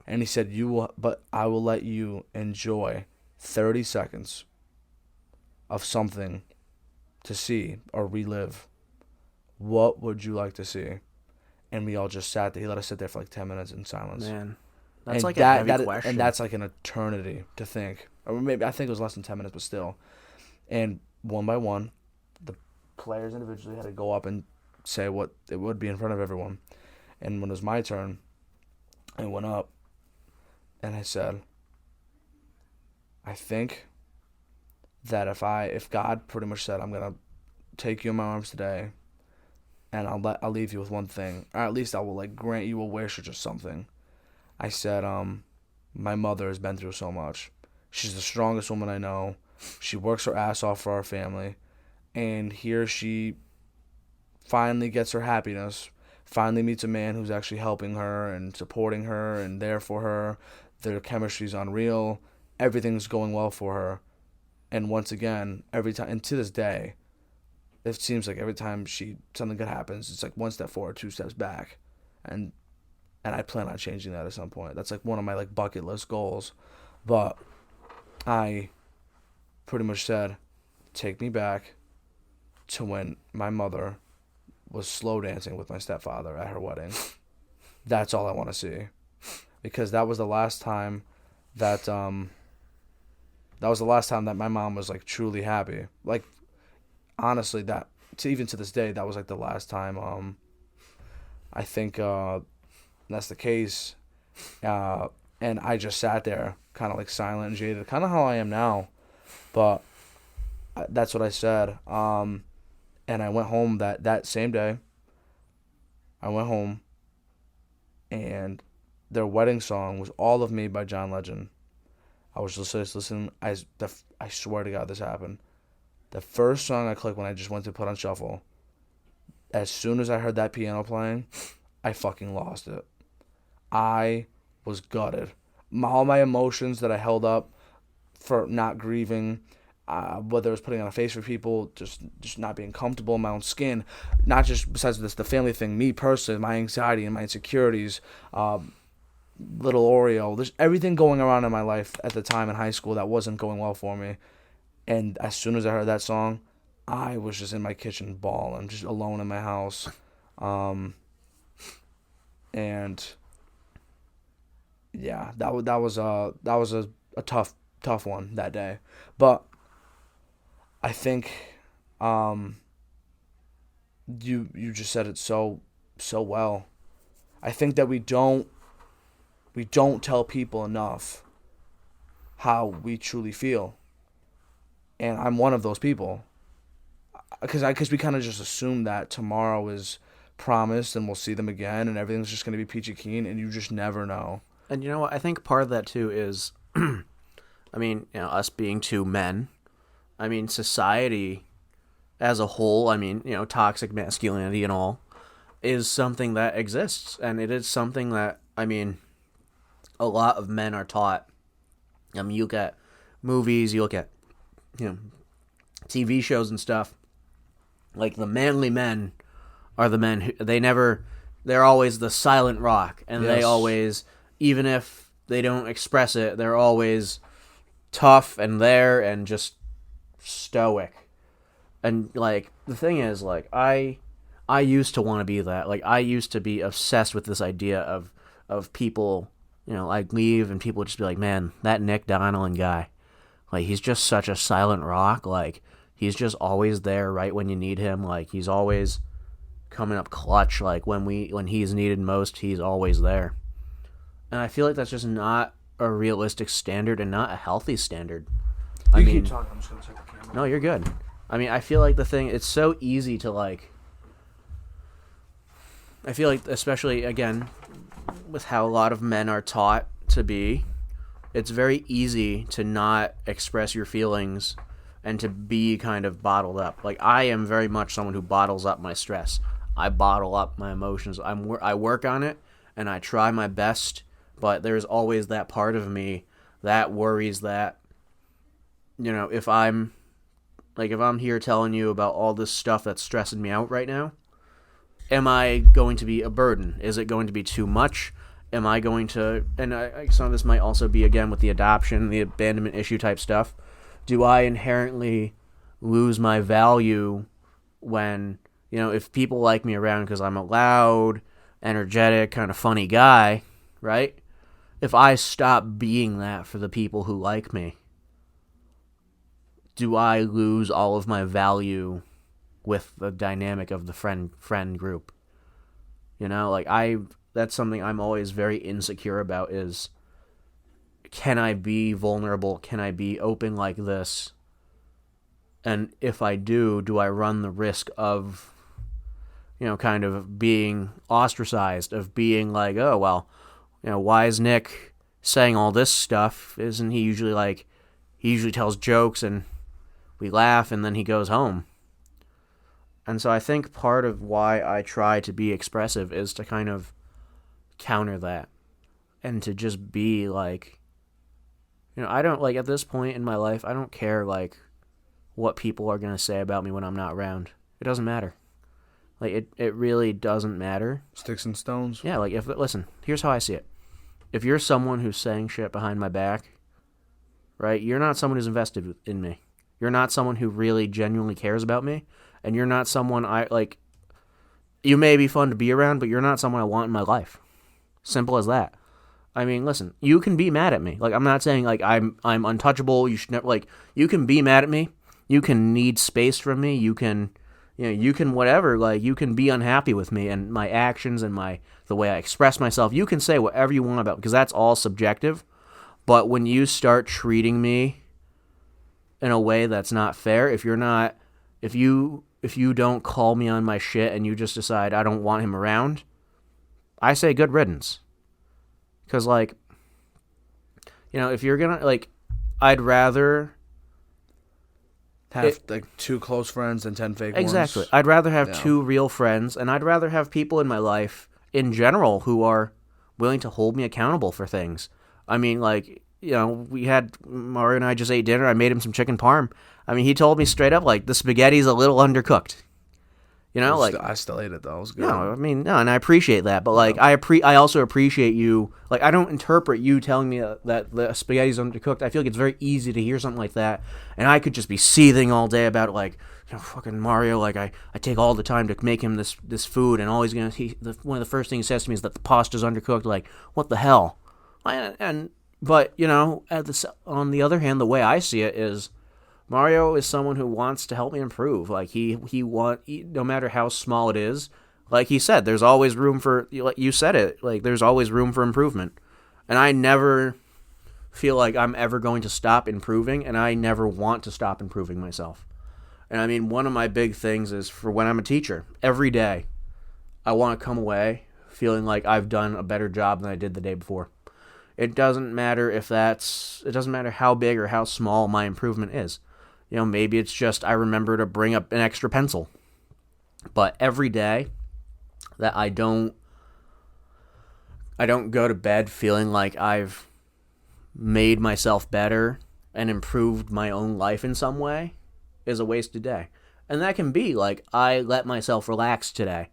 and he said, but I will let you enjoy 30 seconds of something to see or relive. What would you like to see? And we all just sat there. He let us sit there for like 10 minutes in silence. Man, that's and like a heavy question. And that's like an eternity to think. Or maybe I think it was less than 10 minutes, but still. And one by one, the players individually had to go up and say what it would be in front of everyone. And when it was my turn, I went up and I said, I think that if God pretty much said, I'm gonna take you in my arms today, and I'll leave you with one thing, or at least I will like grant you a wish or just something. I said, my mother has been through so much. She's the strongest woman I know. She works her ass off for our family, and here she finally gets her happiness. Finally meets a man who's actually helping her and supporting her and there for her. Their chemistry's unreal. Everything's going well for her. And once again, every time, and to this day, it seems like every time something good happens, it's like one step forward, two steps back. And I plan on changing that at some point. That's like one of my like bucket list goals. But I pretty much said, take me back to when my mother was slow dancing with my stepfather at her wedding. That's all I want to see. Because that was the last time that my mom was like truly happy. Like honestly, even to this day, that was like the last time I think that's the case. And I just sat there kind of like silent and jaded, kind of how I am now. But that's what I said. And I went home that same day. I went home, and their wedding song was "All of Me" by John Legend. I was just listening. I swear to God, this happened. The first song I clicked when I just went to put on shuffle, as soon as I heard that piano playing, I fucking lost it. I was gutted. All my emotions that I held up for not grieving, whether it was putting on a face for people, just not being comfortable in my own skin, not just besides this the family thing, me personally, my anxiety and my insecurities, little Oreo. There's everything going around in my life at the time in high school that wasn't going well for me. And as soon as I heard that song, I was just in my kitchen bawling, just alone in my house. And yeah, that was a tough one that day. But I think you just said it so well. I think that we don't tell people enough how we truly feel, and I'm one of those people. Because we kind of just assume that tomorrow is promised and we'll see them again and everything's just going to be peachy keen, and you just never know. And you know what? I think part of that too is, I mean, us being two men. I mean, society as a whole. I mean, toxic masculinity and all is something that exists, and it is something that, I mean, a lot of men are taught. I mean, you look at movies, you look at TV shows and stuff. Like, the manly men are the men who they're always the silent rock, and Yes. they always, even if they don't express it, they're always tough and there and just stoic. And like, the thing is, like, I used to want to be that. Like, I used to be obsessed with this idea of people, I'd leave and people would just be like, man, that Nick Donelan guy, like, he's just such a silent rock. Like, he's just always there right when you need him. Like, he's always coming up clutch. Like, when he's needed most, he's always there. And I feel like that's just not a realistic standard and not a healthy standard. You keep talking. I'm just gonna check the camera. No, you're good. I mean, I feel like it's so easy to, like, I feel like, especially, again, with how a lot of men are taught to be, it's very easy to not express your feelings and to be kind of bottled up. Like, I am very much someone who bottles up my stress. I bottle up my emotions. I work on it, and I try my best, but there's always that part of me that worries that, if I'm here telling you about all this stuff that's stressing me out right now, am I going to be a burden? Is it going to be too much? Am I going to, and some of this might also be, again, with the adoption, the abandonment issue type stuff, do I inherently lose my value when, if people like me around because I'm a loud, energetic, kind of funny guy, right? If I stop being that for the people who like me, do I lose all of my value with the dynamic of the friend group? That's something I'm always very insecure about is, can I be vulnerable? Can I be open like this? And if I do I run the risk of, kind of being ostracized, of being like, oh, well, why is Nick saying all this stuff? Isn't he usually like, he usually tells jokes and we laugh and then he goes home. And so I think part of why I try to be expressive is to kind of counter that and to just be like, I don't, like, at this point in my life, I don't care, like, what people are going to say about me when I'm not around. It doesn't matter. Like, it really doesn't matter. Sticks and stones. Yeah, like, listen, here's how I see it. If you're someone who's saying shit behind my back, right, you're not someone who's invested in me. You're not someone who really genuinely cares about me, and you're not someone you may be fun to be around, but you're not someone I want in my life. Simple as that. I mean, listen, you can be mad at me. Like, I'm not saying, like, I'm untouchable. You should never, like, you can be mad at me. You can need space from me. You can, you can whatever. Like, you can be unhappy with me and my actions and the way I express myself. You can say whatever you want about, because that's all subjective. But when you start treating me in a way that's not fair, if you don't call me on my shit and you just decide I don't want him around, I say good riddance. Because, like, if you're gonna, like, I'd rather have like 2 close friends than 10 fake ones. Exactly. I'd rather have 2 real friends, and I'd rather have people in my life in general who are willing to hold me accountable for things. I mean, like, Mario and I just ate dinner. I made him some chicken parm. I mean, he told me straight up, like, the spaghetti's a little undercooked. You know, like I still ate it though. It was good. no, I mean no, and I appreciate that, but like I also appreciate you. Like I don't interpret you telling me that the spaghetti's undercooked. I feel like it's very easy to hear something like that, and I could just be seething all day about it, like fucking Mario. Like I take all the time to make him this food, and all he's gonna one of the first things he says to me is that the pasta's undercooked. Like what the hell? But on the other hand, the way I see it is, Mario is someone who wants to help me improve. Like no matter how small it is, like he said, there's always room for. Like you said it, like there's always room for improvement, and I never feel like I'm ever going to stop improving, and I never want to stop improving myself. And I mean, one of my big things is for when I'm a teacher, every day, I want to come away feeling like I've done a better job than I did the day before. It doesn't matter it doesn't matter how big or how small my improvement is. Maybe it's just I remember to bring up an extra pencil. But every day that I don't go to bed feeling like I've made myself better and improved my own life in some way is a wasted day. And that can be like I let myself relax today.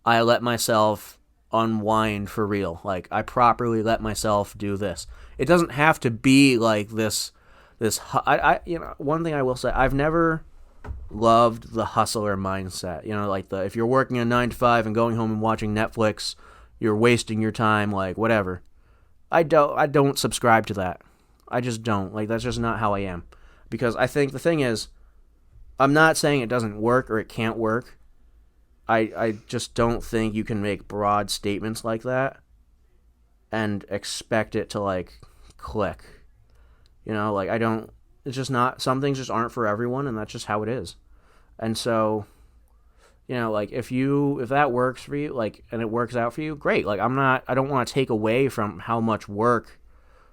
I let myself unwind for real. Like I properly let myself do this. It doesn't have to be like this one thing I will say, I've never loved the hustler mindset. Like if you're working a 9 to 5 and going home and watching Netflix, you're wasting your time, like whatever. I don't subscribe to that. I just don't. Like that's just not how I am. Because I think the thing is, I'm not saying it doesn't work or it can't work. I just don't think you can make broad statements like that and expect it to like click. Like it's just not, some things just aren't for everyone, and that's just how it is. And so, like if that works for you, like, and it works out for you, great. Like I don't want to take away from how much work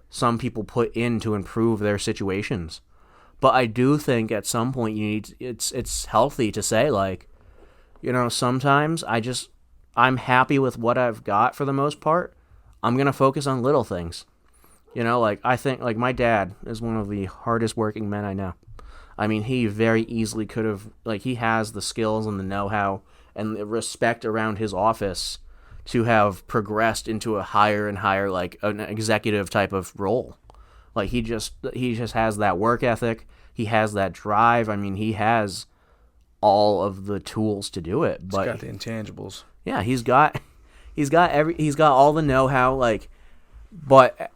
some people put in to improve their situations. But I do think at some point it's healthy to say like, sometimes I'm happy with what I've got for the most part. I'm going to focus on little things. Like I think like my dad is one of the hardest working men I know. I mean, he very easily could have, like he has the skills and the know-how and the respect around his office to have progressed into a higher and higher, like an executive type of role. Like he just has that work ethic. He has that drive. I mean, he has all of the tools to do it. But he's got the intangibles. Yeah, he's got all the know-how, like, but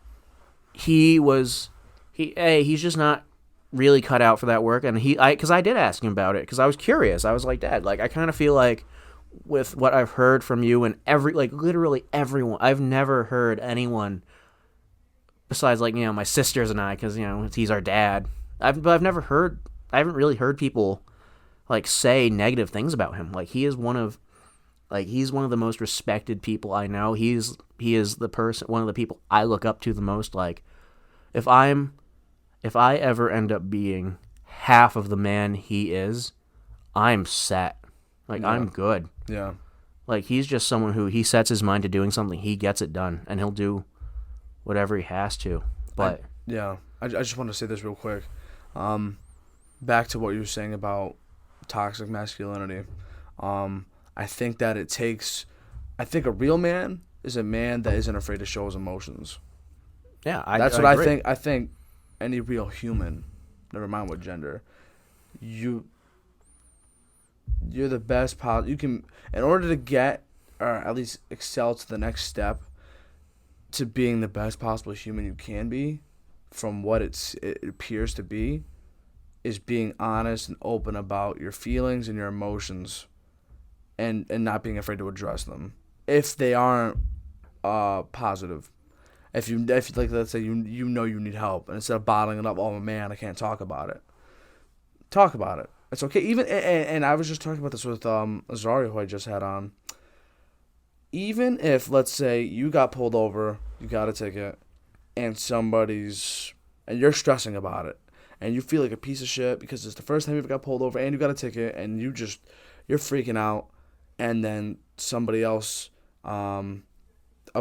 he's just not really cut out for that work. And because I did ask him about it because I was curious. I was like, Dad, like I kind of feel like with what I've heard from you and literally everyone, I've never heard anyone besides like my sisters and I, because he's our dad. I haven't really heard people like say negative things about him. Like he's one of the most respected people I know. He is one of the people I look up to the most. Like if I ever end up being half of the man he is, I'm set. Like I'm good. Yeah. Like he's just someone who he sets his mind to doing something, he gets it done, and he'll do whatever he has to. But I just want to say this real quick. Back to what you were saying about toxic masculinity. I think that I think a real man is a man that isn't afraid to show his emotions. Yeah, that's what agree. I think. I think any real human, never mind what gender, you're the best you can, in order to get or at least excel to the next step to being the best possible human you can be, from what it appears to be, is being honest and open about your feelings and your emotions, and not being afraid to address them if they aren't positive. If like, let's say you need help, and instead of bottling it up, oh man, I can't talk about it. Talk about it. It's okay. Even and I was just talking about this with Azaria, who I just had on. Even if, let's say, you got pulled over, you got a ticket, and you're stressing about it, and you feel like a piece of shit because it's the first time you ever got pulled over, and you got a ticket, and you're freaking out, and then somebody else, a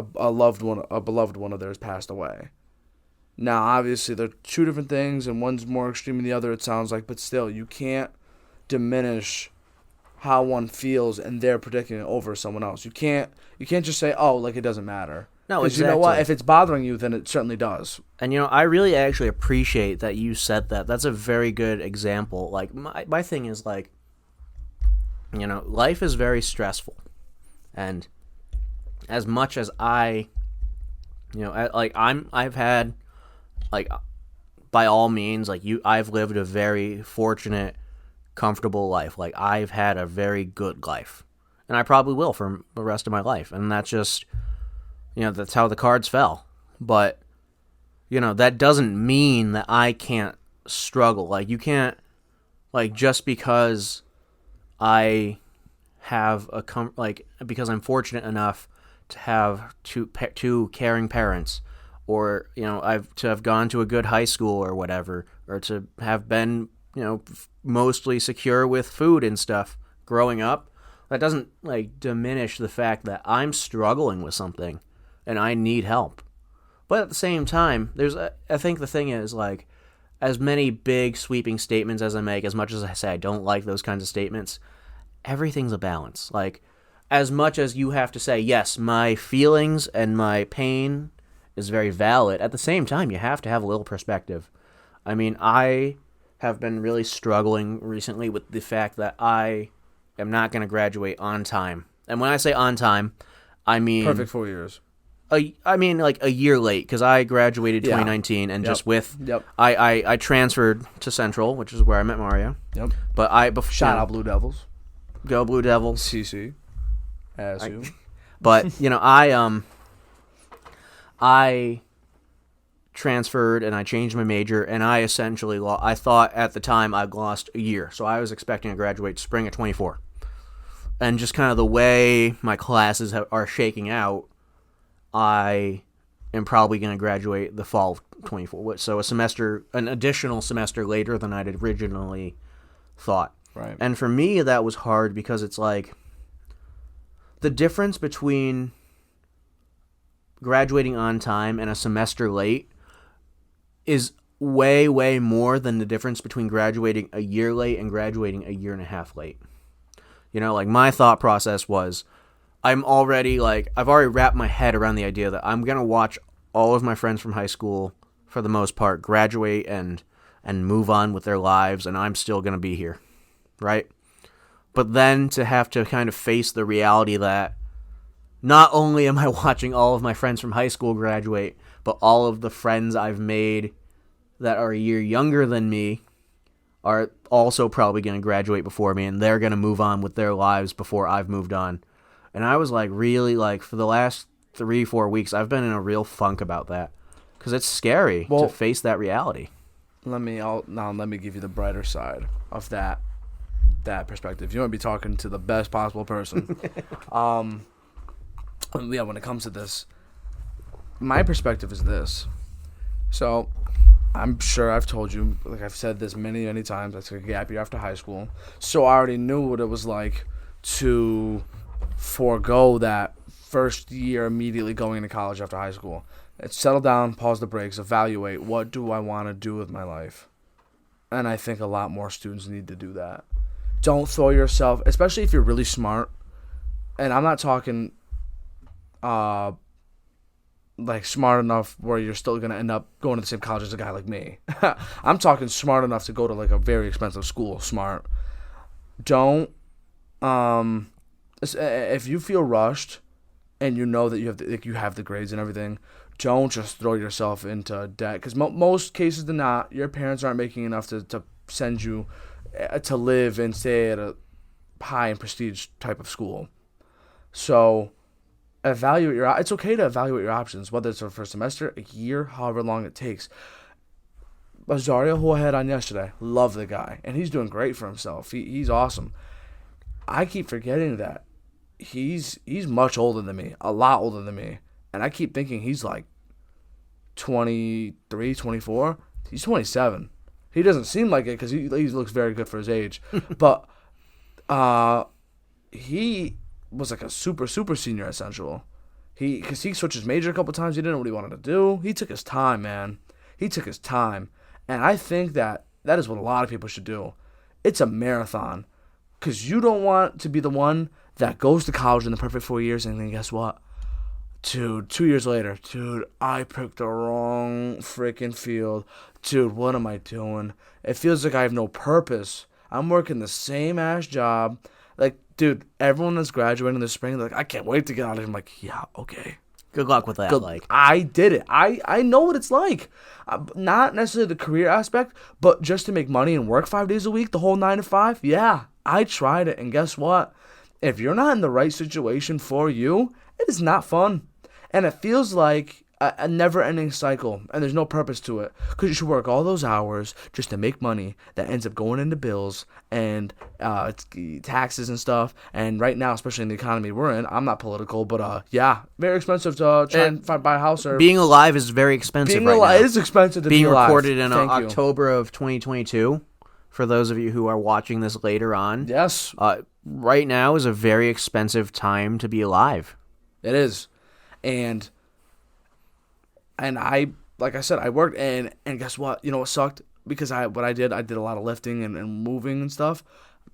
beloved one of theirs passed away. Now, obviously, they're two different things, and one's more extreme than the other, it sounds like, but still, you can't diminish how one feels and they're predicting it over someone else. You can't just say, oh, like it doesn't matter. No, 'Cause exactly. you know what? If it's bothering you, then it certainly does. And, I really actually appreciate that you said that. That's a very good example. Like, my thing is, like, life is very stressful. And as much as I've had, like, by all means, like, I've lived a very fortunate, comfortable life. Like, I've had a very good life. And I probably will for the rest of my life. And that's just, that's how the cards fell. But, that doesn't mean that I can't struggle. Like, you can't, like, just because I have because I'm fortunate enough to have two caring parents, or to have gone to a good high school or whatever, or to have been mostly secure with food and stuff growing up. That doesn't like diminish the fact that I'm struggling with something and I need help. But at the same time, I think the thing is, like, as many big sweeping statements as I make, as much as I say I don't like those kinds of statements, everything's a balance. Like, as much as you have to say, yes, my feelings and my pain is very valid, at the same time, you have to have a little perspective. I mean, I have been really struggling recently with the fact that I am not going to graduate on time. And when I say on time, I mean... Perfect 4 years. I mean, like, a year late, because I graduated 2019, and just with... Yep. I transferred to Central, which is where I met Mario. Yep. But Shout out Blue Devils. Go Blue Devils. CC. As you. But, I transferred, and I changed my major, and I essentially I thought at the time I'd lost a year. So I was expecting to graduate spring of 24. And just kind of the way my classes are shaking out, I am probably going to graduate the fall of 24. So an additional semester later than I'd originally thought. Right. And for me, that was hard because it's like the difference between graduating on time and a semester late is way, way more than the difference between graduating a year late and graduating a year and a half late. Like, my thought process was, I've already wrapped my head around the idea that I'm going to watch all of my friends from high school, for the most part, graduate and move on with their lives, and I'm still going to be here, right? But then to have to kind of face the reality that not only am I watching all of my friends from high school graduate, but all of the friends I've made that are a year younger than me are also probably going to graduate before me, and they're going to move on with their lives before I've moved on. And I was really, for the last 3-4 weeks, I've been in a real funk about that. Because it's scary to face that reality. Let me give you the brighter side of that perspective. You want to be talking to the best possible person. When it comes to this, my perspective is this. So, I'm sure I've told you, like I've said this many, many times, I took a gap year after high school. So I already knew what it was like to forego that first year immediately going into college after high school. Settle down, pause the brakes, evaluate, what do I want to do with my life? And I think a lot more students need to do that. Don't throw yourself, especially if you're really smart, and I'm not talking like smart enough where you're still going to end up going to the same college as a guy like me. I'm talking smart enough to go to like a very expensive school, smart. Don't, if you feel rushed and you know that you have the grades and everything, don't just throw yourself into debt. Because most cases than not, your parents aren't making enough to send you to live and stay at a high and prestige type of school. So it's okay to evaluate your options, whether it's for first semester, a year, however long it takes. Azario, who I had on yesterday, love the guy, and he's doing great for himself. He's awesome. I keep forgetting that he's much older than me, a lot older than me, and I keep thinking he's like 23, 24. He's 27. He doesn't seem like it because he looks very good for his age, but he was like a super senior at Central. Because he switched his major a couple times. He didn't know what he wanted to do. He took his time, man. He took his time. And I think that is what a lot of people should do. It's a marathon. Because you don't want to be the one that goes to college in the perfect 4 years, and then guess what? Dude, 2 years later, dude, I picked the wrong freaking field. Dude, what am I doing? It feels like I have no purpose. I'm working the same ass job. Like, dude, everyone that's graduating this spring, they're like, I can't wait to get out of here. I'm like, yeah, okay. Good luck with that. Good. Like, I did it. I know what it's like. Not necessarily the career aspect, but just to make money and work 5 days a week, the whole 9 to 5. Yeah, I tried it, and guess what? If you're not in the right situation for you, it is not fun. And it feels like a never-ending cycle, and there's no purpose to it. Because you should work all those hours just to make money that ends up going into bills and taxes and stuff. And right now, especially in the economy we're in, I'm not political, but yeah, very expensive to try and buy a house. Or being alive is very expensive being right alive, now. it is expensive to be Being alive. recorded in Thank you. October of 2022, for those of you who are watching this later on. Yes. Right now is a very expensive time to be alive. It is. And I, like I said, I worked, and guess what? You know what sucked? Because I did a lot of lifting and moving and stuff.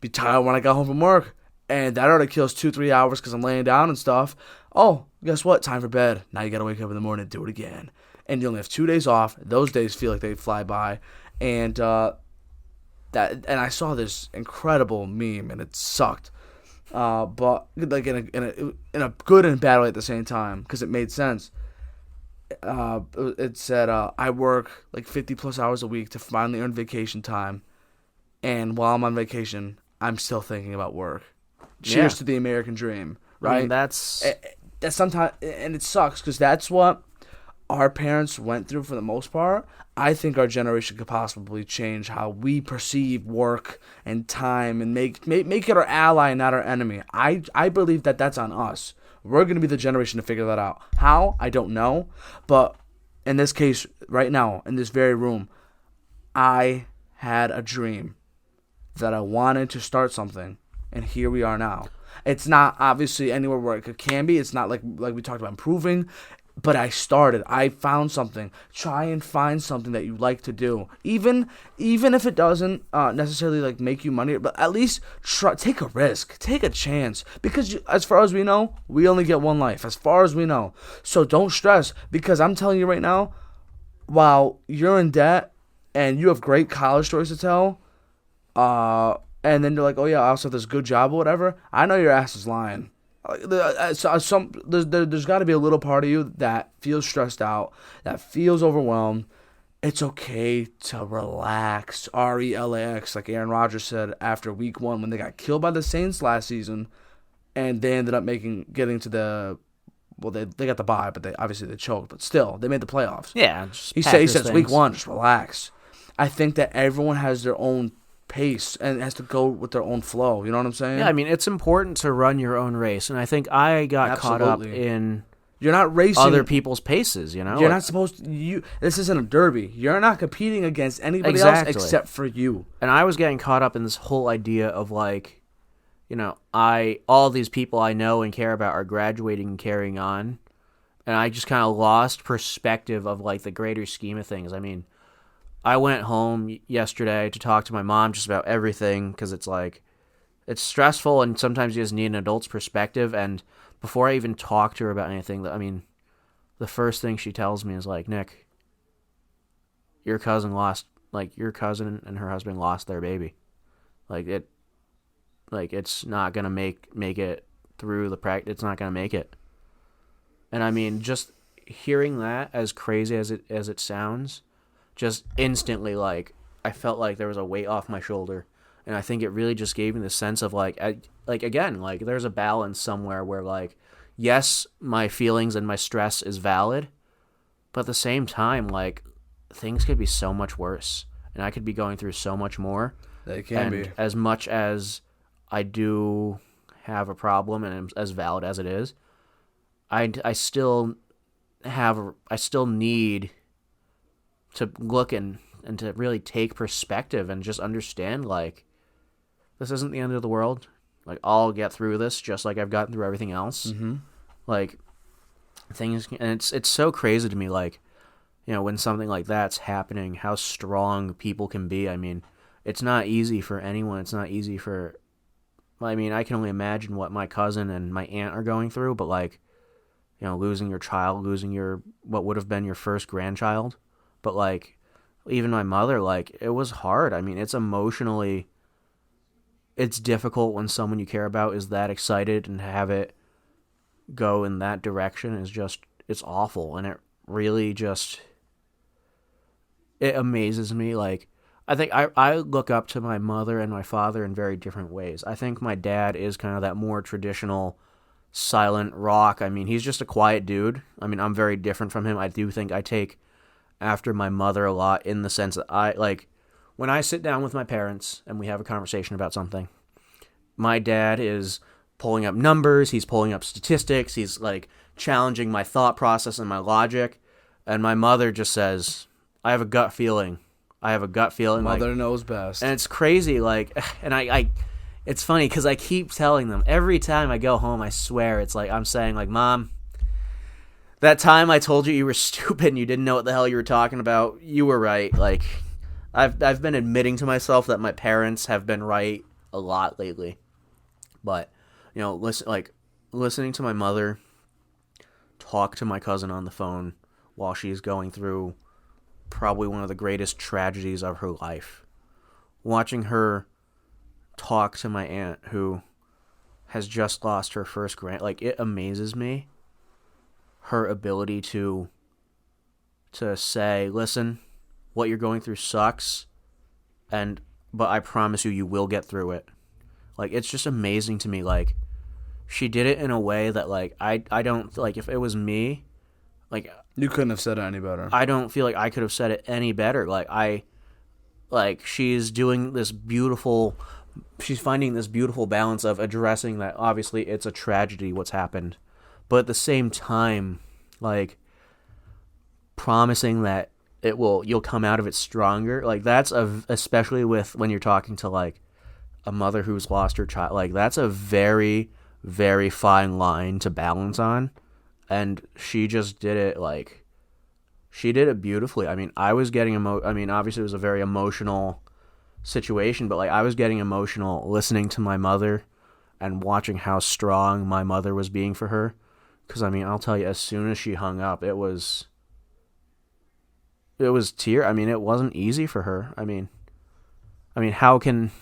Be tired when I got home from work, and that already kills 2-3 hours because I'm laying down and stuff. Oh, guess what? Time for bed. Now you gotta wake up in the morning and do it again. And you only have 2 days off. Those days feel like they fly by, and I saw this incredible meme, and it sucked. But like in a good and bad way at the same time, because it made sense. It said, I work like 50 plus hours a week to finally earn vacation time, and while I'm on vacation, I'm still thinking about work. Cheers to the American dream, right? I mean, that's sometimes, and it sucks because that's what our parents went through for the most part. I think our generation could possibly change how we perceive work and time, and make it our ally and not our enemy. I believe that that's on us. We're going to be the generation to figure that out. How? I don't know. But in this case, right now, in this very room, I had a dream that I wanted to start something, and here we are now. It's not obviously anywhere where it can be. It's not like we talked about improving. But I started. I found something. Try and find something that you like to do, even if it doesn't necessarily like make you money. But at least take a risk, take a chance. Because as far as we know, we only get one life. As far as we know, so don't stress. Because I'm telling you right now, while you're in debt and you have great college stories to tell, and then you're like, oh yeah, I also have this good job or whatever. I know your ass is lying. There's got to be a little part of you that feels stressed out, that feels overwhelmed. It's okay to relax. RELAX, like Aaron Rodgers said after week 1 when they got killed by the Saints last season, and they ended up getting to the. Well, they got the bye, but they choked. But still, they made the playoffs. Yeah. He said it's week 1, just relax. I think that everyone has their own pace and has to go with their own flow. You know what I'm saying? Yeah, I mean, it's important to run your own race, and I think I got caught up in you're not racing other people's paces. You know, you're not supposed to. This isn't a derby. You're not competing against anybody else except for you. And I was getting caught up in this whole idea of like, you know, all these people I know and care about are graduating and carrying on, and I just kind of lost perspective of like the greater scheme of things. I mean, I went home yesterday to talk to my mom just about everything because it's like, it's stressful and sometimes you just need an adult's perspective. And before I even talk to her about anything, I mean, the first thing she tells me is like, Nick, your cousin and her husband lost their baby. It's not going to make it through the practice. It's not going to make it. And I mean, just hearing that, as crazy as it sounds, just instantly, like, I felt like there was a weight off my shoulder. And I think it really just gave me the sense of, again, there's a balance somewhere where, like, yes, my feelings and my stress is valid, but at the same time, like, things could be so much worse. And I could be going through so much more. They can be. As much as I do have a problem, and as valid as it is, I still need to look and to really take perspective and just understand, like, this isn't the end of the world. Like, I'll get through this just like I've gotten through everything else. Mm-hmm. Like, things, and it's so crazy to me, like, you know, when something like that's happening, how strong people can be. I mean, it's not easy for anyone. It's not easy for I mean, I can only imagine what my cousin and my aunt are going through, but like, losing your child, losing what would have been your first grandchild. But like, even my mother, like, it was hard. I mean, it's difficult when someone you care about is that excited, and have it go in that direction it's awful. And it really it amazes me. Like, I think I look up to my mother and my father in very different ways. I think my dad is kind of that more traditional, silent rock. I mean, he's just a quiet dude. I mean, I'm very different from him. I do think I take after my mother a lot, in the sense that when I sit down with my parents and we have a conversation about something, my dad is pulling up numbers, he's pulling up statistics, he's like challenging my thought process and my logic, and my mother just says, I have a gut feeling. Mother knows best. And it's crazy, like, and I it's funny because I keep telling them every time I go home, I swear, it's like I'm saying, like, Mom, that time I told you were stupid and you didn't know what the hell you were talking about, you were right. Like, I've been admitting to myself that my parents have been right a lot lately. But, listening to my mother talk to my cousin on the phone while she's going through probably one of the greatest tragedies of her life. Watching her talk to my aunt who has just lost her first like, it amazes me. Her ability to say, listen, what you're going through sucks, but I promise you will get through it. Like, it's just amazing to me. Like, she did it in a way that, like, I don't, like, if it was me, like, you couldn't have said it any better. I don't feel like I could have said it any better. She's doing this beautiful, she's finding this beautiful balance of addressing that obviously it's a tragedy what's happened, but at the same time, like, promising that you'll come out of it stronger. Like, that's especially when you're talking to, like, a mother who's lost her child, like, that's a very, very fine line to balance on. And she just did it, like, she did it beautifully. I mean, I was getting obviously it was a very emotional situation, but, like, I was getting emotional listening to my mother and watching how strong my mother was being for her. Because, I mean, I'll tell you, as soon as she hung up, it was I mean, it wasn't easy for her. I mean, how can,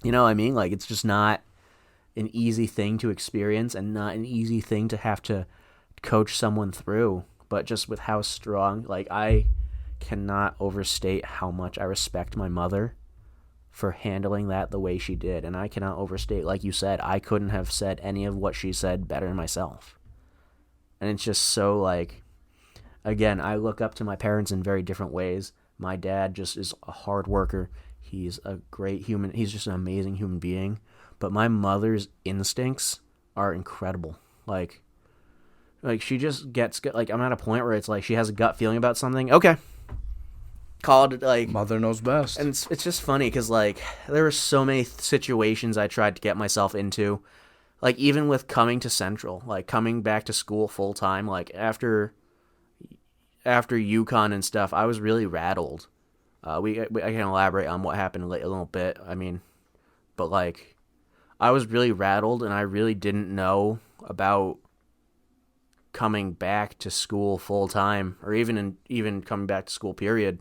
like, it's just not an easy thing to experience and not an easy thing to have to coach someone through. But just with how strong, like, I cannot overstate how much I respect my mother for handling that the way she did. And I cannot overstate, like you said, I couldn't have said any of what she said better myself. And it's just so, like, again, I look up to my parents in very different ways. My dad just is a hard worker. He's a great human. He's just an amazing human being. But my mother's instincts are incredible. Like she just gets, like, I'm at a point where it's like she has a gut feeling about something. Okay. Call it, like... Mother knows best. And it's just funny because, like, there were so many situations I tried to get myself into. Like, even with coming to Central, like, coming back to school full-time, like, after UConn and stuff, I was really rattled. I can elaborate on what happened a little bit. I mean, but, like, I was really rattled, and I really didn't know about coming back to school full-time, or even coming back to school, period.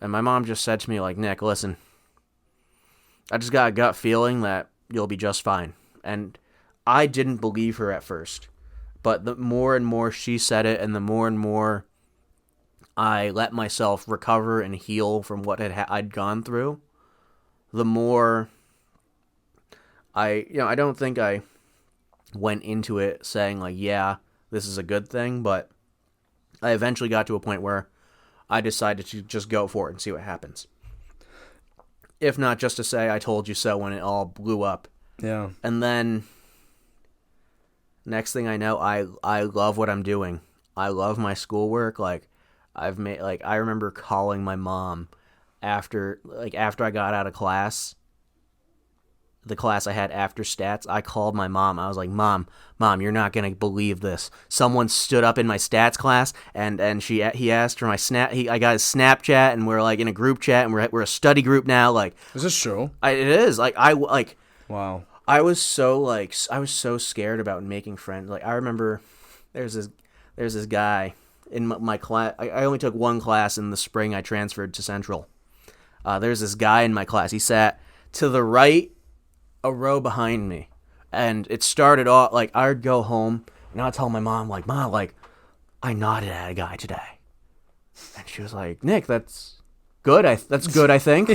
And my mom just said to me, like, Nick, listen, I just got a gut feeling that you'll be just fine. And I didn't believe her at first. But the more and more she said it, and the more and more I let myself recover and heal from what I'd gone through, the more I don't think I went into it saying, like, yeah, this is a good thing, but I eventually got to a point where I decided to just go for it and see what happens. If not just to say I told you so when it all blew up. Yeah. And then next thing I know, I love what I'm doing. I love my schoolwork. Like, I remember calling my mom after I got out of class, the class I had after stats. I called my mom. I was like, Mom, you're not gonna believe this. Someone stood up in my stats class, and he asked for my I got his Snapchat, and we're, like, in a group chat, and we're a study group now. Like, is this true? It is. Like, Wow. I was so scared about making friends. Like I remember, there's this guy in my class. I only took one class in the spring. I transferred to Central. There's this guy in my class. He sat to the right, a row behind me, and it started off like I would go home and I'd tell my mom like, "Mom, like I nodded at a guy today," and she was like, "Nick, that's good. That's good, I think."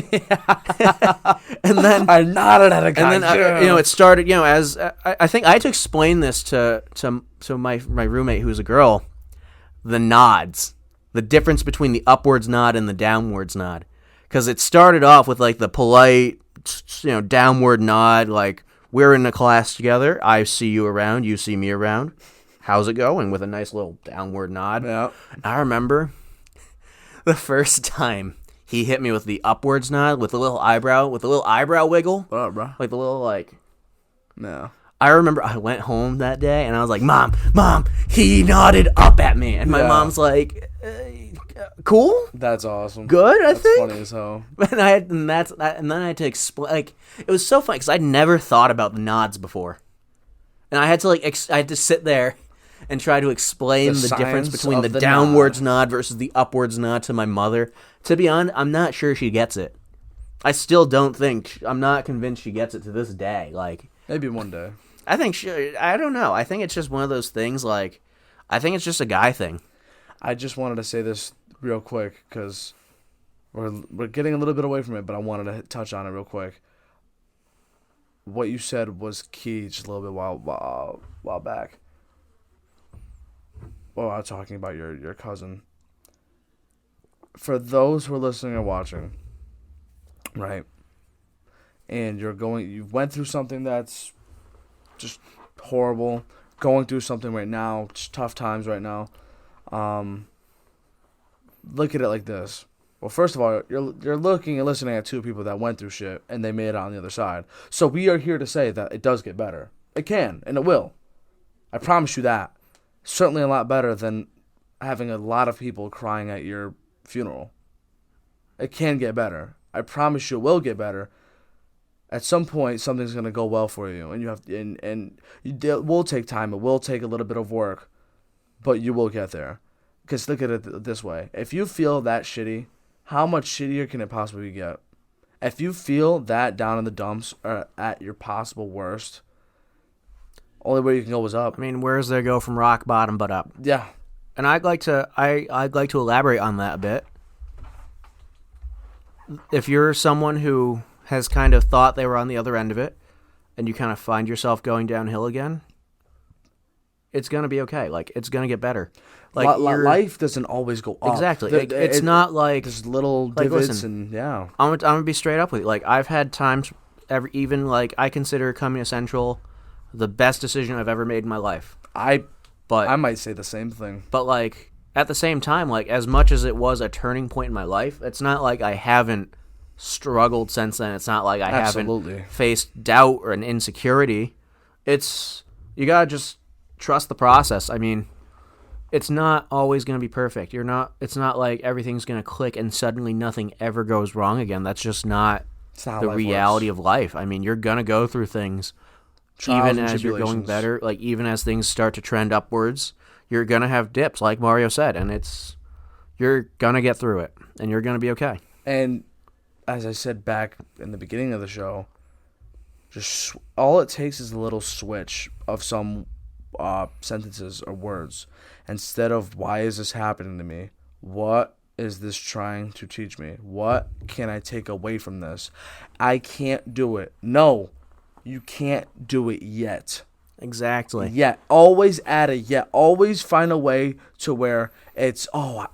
And then I nodded at a guy. and then it started. As I think I had to explain this to my roommate who's a girl, the nods, the difference between the upwards nod and the downwards nod, because it started off with like the polite, downward nod, like we're in a class together. I see you around. You see me around. How's it going? With a nice little downward nod. Yeah. I remember the first time he hit me with the upwards nod with a little eyebrow wiggle. What up, bro? Like the little No. I remember I went home that day and I was like, Mom, he nodded up at me. And my mom's like, cool? That's awesome. Good, I think. That's funny as hell. And then I had to explain, like, it was so funny because I'd never thought about the nods before. And I had to I had to sit there and try to explain the difference between the downwards nod versus the upwards nod to my mother. To be honest, I'm not sure she gets it. I'm not convinced she gets it to this day. Like, maybe one day. I don't know. I think it's just one of those things, like, I think it's just a guy thing. I just wanted to say this real quick because we're getting a little bit away from it, but I wanted to touch on it real quick. What you said was key just a little bit while back. Well, I was talking about your cousin. For those who are listening or watching, right, and you went through something that's just horrible, going through something right now, just tough times right now, look at it like this. Well, first of all, you're looking and listening at two people that went through shit, and they made it on the other side. So we are here to say that it does get better. It can, and it will. I promise you that. Certainly a lot better than having a lot of people crying at your funeral. It can get better. I promise you it will get better. At some point, something's gonna go well for you, and you have it will take time. It will take a little bit of work, but you will get there. Because look at it this way: if you feel that shitty, how much shittier can it possibly get? If you feel that down in the dumps or at your possible worst, only way you can go is up. I mean, where's there go from rock bottom but up? Yeah. And I'd like to elaborate on that a bit. If you're someone who has kind of thought they were on the other end of it, and you kind of find yourself going downhill again, it's gonna be okay. Like, it's gonna get better. Like, life doesn't always go up. Exactly. It's not like there's little divots and yeah. I'm gonna be straight up with you. Like, I've had times, even like I consider coming to Central the best decision I've ever made in my life. I might say the same thing. But like, at the same time, like, as much as it was a turning point in my life, it's not like I haven't struggled since then. It's not like I haven't faced doubt or an insecurity. You gotta just trust the process. I mean, it's not always gonna be perfect. It's not like everything's gonna click and suddenly nothing ever goes wrong again. That's just not the reality of life. I mean, you're gonna go through things. Even as you're going better, like even as things start to trend upwards, you're gonna have dips, like Mario said, and you're gonna get through it, and you're gonna be okay. And as I said back in the beginning of the show, just all it takes is a little switch of some sentences or words. Instead of, why is this happening to me? What is this trying to teach me? What can I take away from this? I can't do it. No. You can't do it yet. Exactly. Yet. Always add a yet. Always find a way to where it's, I'm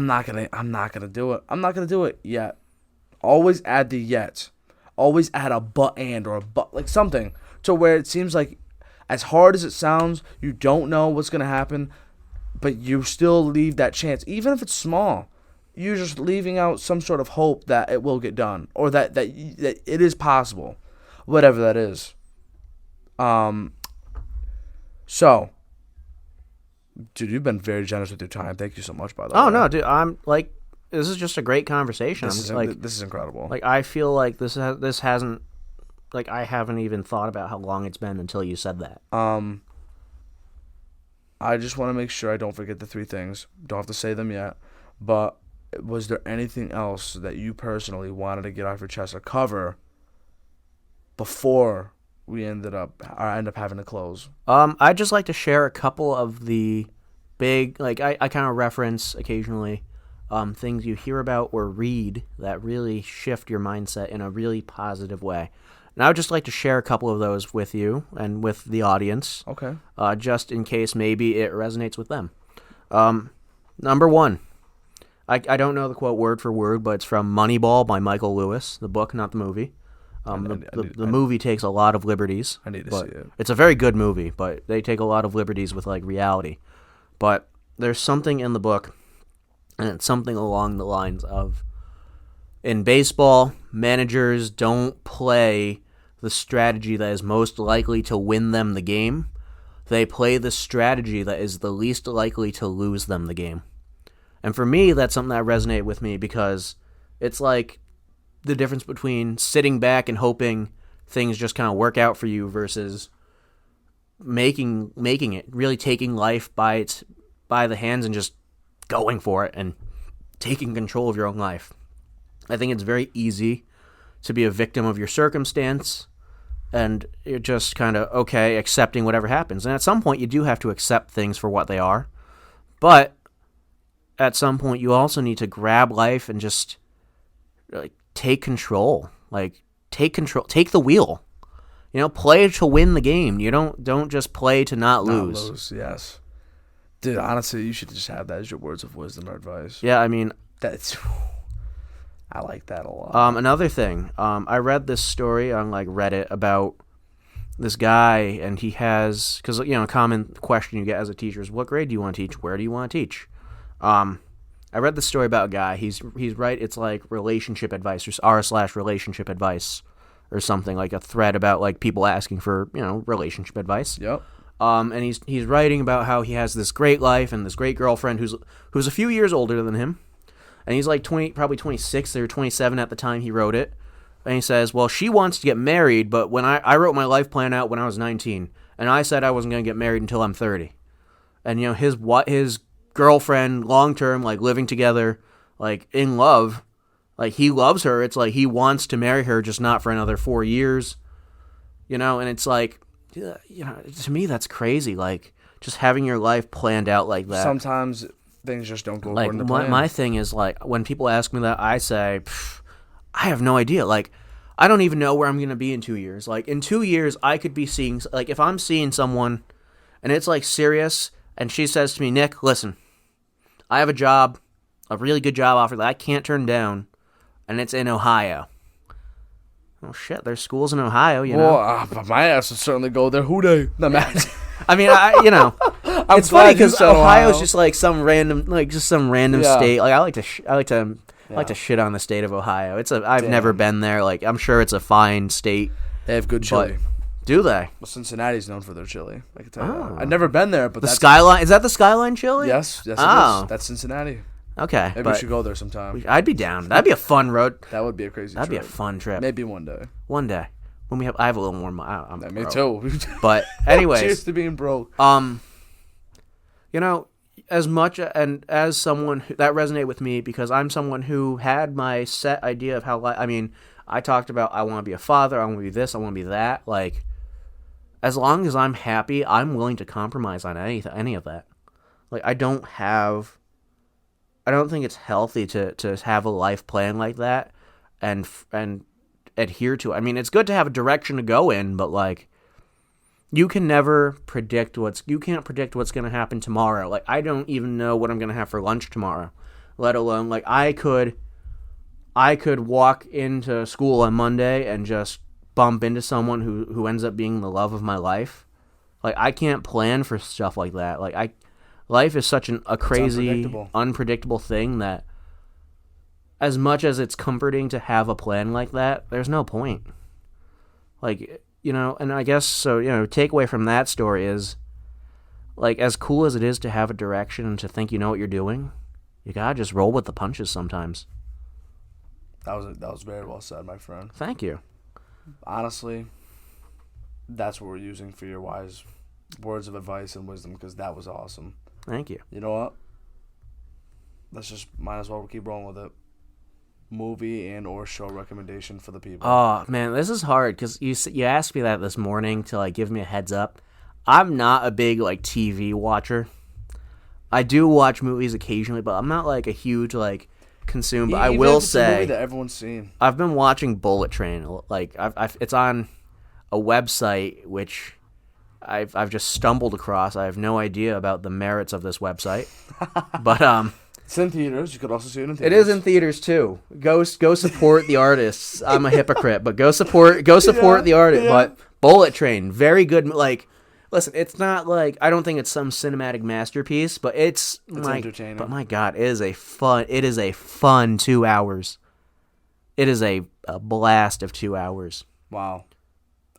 not gonna do it. I'm not gonna do it yet. Always add the yet. Always add a but and or a but, like something to where it seems like, as hard as it sounds, you don't know what's gonna happen, but you still leave that chance, even if it's small. You're just leaving out some sort of hope that it will get done, or that it is possible. Whatever that is. So, dude, you've been very generous with your time. Thank you so much, by the way. Oh, no, dude, I'm like, this is just a great conversation. This is incredible. Like, I feel like this hasn't, like I haven't even thought about how long it's been until you said that. I just want to make sure I don't forget the three things. Don't have to say them yet. But was there anything else that you personally wanted to get off your chest or cover before we end up having to close? I'd just like to share a couple of the big, like I kind of reference occasionally things you hear about or read that really shift your mindset in a really positive way. And I would just like to share a couple of those with you and with the audience. Okay. Just in case maybe it resonates with them. Number one, I don't know the quote word for word, but it's from Moneyball by Michael Lewis, the book, not the movie. The movie takes a lot of liberties. I need to see it. It's a very good movie, but they take a lot of liberties with like reality. But there's something in the book, and it's something along the lines of, in baseball, managers don't play the strategy that is most likely to win them the game. They play the strategy that is the least likely to lose them the game. And for me, that's something that resonated with me because it's like the difference between sitting back and hoping things just kind of work out for you versus making it, really taking life by the hands and just going for it and taking control of your own life. I think it's very easy to be a victim of your circumstance and you're just kind of, okay, accepting whatever happens. And at some point, you do have to accept things for what they are. But at some point, you also need to grab life and just like take control. Like, take control. Take the wheel. You know, play to win the game. You don't just play to not lose. Not lose, yes. Dude, honestly, you should just have that as your words of wisdom or advice. Yeah, I mean, that's... I like that a lot. Another thing, I read this story on like Reddit about this guy, and he has, because a common question you get as a teacher is, what grade do you want to teach? Where do you want to teach? I read this story about a guy. He's right. It's like relationship advice or r/relationship advice or something, like a thread about like people asking for relationship advice. Yep. And he's writing about how he has this great life and this great girlfriend who's a few years older than him. And he's like probably 26 or 27 at the time he wrote it. And he says, well, she wants to get married, but when I wrote my life plan out when I was 19, and I said I wasn't going to get married until I'm 30. And, his girlfriend, long-term, like living together, like in love, like he loves her. It's like he wants to marry her, just not for another 4 years. And it's like, to me, that's crazy. Like, just having your life planned out like that. Sometimes things just don't go like according to plan. My thing is, like, when people ask me that, I say, I have no idea. Like, I don't even know where I'm going to be in 2 years. Like, in 2 years, I could be seeing, like, if I'm seeing someone and it's, like, serious, and she says to me, Nick, listen, I have a job, a really good job offer that I can't turn down, and it's in Ohio. Oh, shit, there's schools in Ohio, Well, my ass would certainly go there. Who they? I mean, it's funny because Ohio's just like some random state. Like I like to shit on the state of Ohio. I've never been there. Like I'm sure it's a fine state. They have good chili. Do they? Well, Cincinnati's known for their chili. I can tell you that. I've never been there, but the Skyline, is that the Skyline chili? Yes, it is. That's Cincinnati. Okay, maybe we should go there sometime. I'd be down. That'd be a fun road. That would be a crazy. That'd be a fun trip. Maybe one day. One day when I have a little more money. Me too. But anyways, cheers to being broke. As much and as someone that resonated with me because I'm someone who had my set idea of how. I talked about I want to be a father. I want to be this. I want to be that. Like, as long as I'm happy, I'm willing to compromise on any of that. Like, I don't think it's healthy to have a life plan like that and adhere to it. I mean, it's good to have a direction to go in, but like you can never predict what's going to happen tomorrow. Like I don't even know what I'm going to have for lunch tomorrow, let alone like I could walk into school on Monday and just bump into someone who ends up being the love of my life. Like I can't plan for stuff like that. Like life is such a crazy, unpredictable thing that as much as it's comforting to have a plan like that, there's no point. Like, and I guess, so, takeaway from that story is, like, as cool as it is to have a direction and to think you know what you're doing, you gotta just roll with the punches sometimes. That was very well said, my friend. Thank you. honestly, that's what we're using for your wise words of advice and wisdom, because that was awesome. Thank you. You know what? Let's just might as well keep rolling with it. Movie and or show recommendation for the people. Oh man, this is hard because you asked me that this morning to like give me a heads up. I'm not a big like TV watcher. I do watch movies occasionally, but I'm not like a huge like consume. But I Even will if it's a movie say that everyone's seen. I've been watching Bullet Train. Like it's on a website which I've just stumbled across. I have no idea about the merits of this website, but It's in theaters. You could also see it in it theaters. is in theaters too. Go support the artists. I'm a hypocrite, but go support the artist. Yeah. But Bullet Train, very good. Like, listen, it's not like I don't think it's some cinematic masterpiece, but it's entertaining. But my God, it is a fun 2 hours. It is a blast of 2 hours. Wow.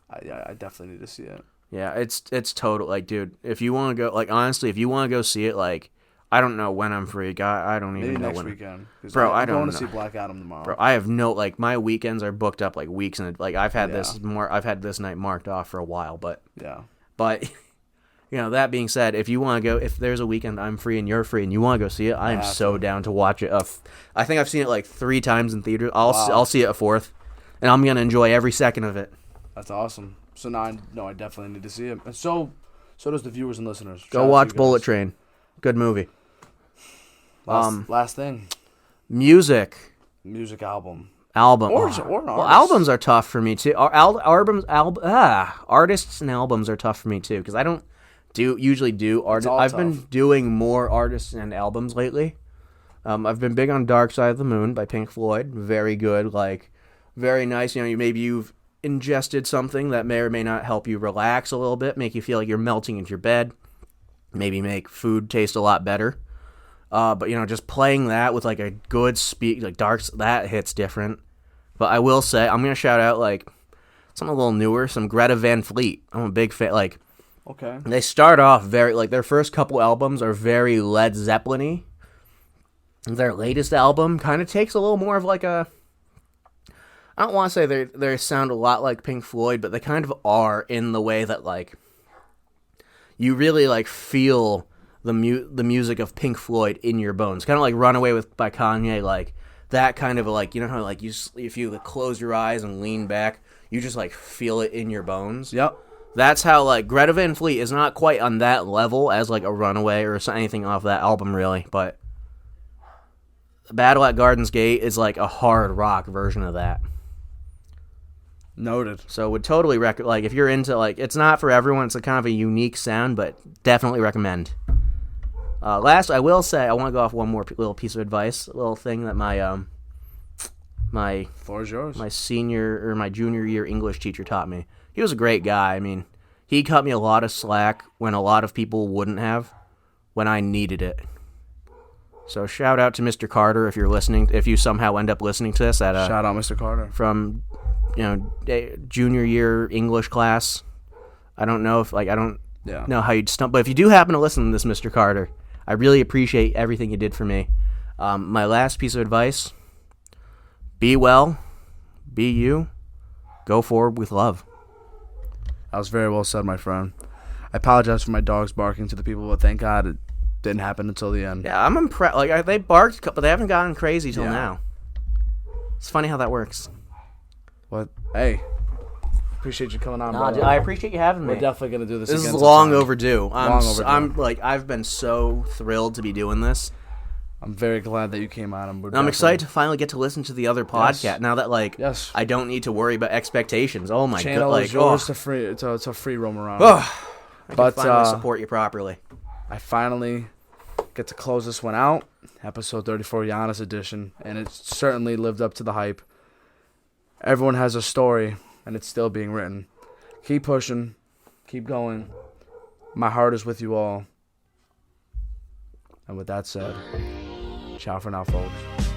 I definitely need to see it. Yeah, it's total like, dude. If you want to go, like, honestly, if you want to go see it, like. I don't know when I'm free. I don't even Maybe know next when. weekend. Bro, I I'm don't going know. to see Black Adam tomorrow. Bro, I have no like my weekends are booked up like weeks and like I've had Yeah. this night marked off for a while, but Yeah. you know, that being said, if you want to go, if there's a weekend I'm free and you're free and you want to go see it, I am so down to watch it. I think I've seen it like 3 times in theater. I'll see it a 4th, and I'm gonna enjoy every second of it. That's awesome. So now I definitely need to see it. And so does the viewers and listeners. Shout Go out to watch you Bullet guys. Train, good movie. Last thing. Music Album. album Or oh. an Well, artist. albums are tough for me too. Artists and albums are tough for me too because I don't usually do artists. all I've tough. been doing more artists and albums lately. I've been big on Dark Side of the Moon by Pink Floyd. Very good, like very nice. You know, you've ingested something that may or may not help you relax a little bit, make you feel like you're melting into your bed, maybe make food taste a lot better. But you know, just playing that with like a good like Darks, that hits different. But I will say, I'm gonna shout out like something a little newer, some Greta Van Fleet. I'm a big fan. Like, Okay. they start off very like their first couple albums are very Led Zeppelin-y. Their latest album kind of takes a little more of like a. I don't want to say they sound a lot like Pink Floyd, but they kind of are in the way that like you really like feel the music of Pink Floyd in your bones, kind of like "Runaway" by Kanye, like that kind of like, you know how like if you close your eyes and lean back, you just like feel it in your bones. Yep. That's how like Greta Van Fleet is not quite on that level as like a Runaway or anything off that album really, but Battle at Garden's Gate is like a hard rock version of that. Noted. So would totally recommend, like if you're into like, it's not for everyone, it's a kind of a unique sound, but definitely recommend. Last, I will say, I want to go off one more little piece of advice, a little thing that my Floor is yours. my senior or my junior year English teacher taught me. He was a great guy. I mean, he cut me a lot of slack when a lot of people wouldn't have, when I needed it. So shout out to Mr. Carter if you're listening, if you somehow end up listening to this at Shout out Mr. Carter. from, you know, junior year English class. I don't know if, like, I don't Yeah. know how you'd stump, but if you do happen to listen to this, Mr. Carter, I really appreciate everything you did for me. My last piece of advice, be well, be you, go forward with love. That was very well said, my friend. I apologize for my dogs barking to the people, but thank God it didn't happen until the end. Yeah, I'm impressed. Like, they barked, but they haven't gotten crazy till Yeah. now. It's funny how that works. What? Hey, appreciate you coming on, brother. I appreciate you having me. We're definitely gonna do this. This is again long sometime. overdue. Long overdue. I'm like, I've been so thrilled to be doing this. I'm very glad that you came on. I'm excited to finally get to listen to the other podcast. Yes. Now that like Yes. I don't need to worry about expectations. Oh my god! Channel Like, is yours oh, to free. It's a free roam around. I but, can finally support you properly. I finally get to close this one out. Episode 34, Giannis edition, and it certainly lived up to the hype. Everyone has a story, and it's still being written. Keep pushing. Keep going. My heart is with you all. And with that said, ciao for now, folks.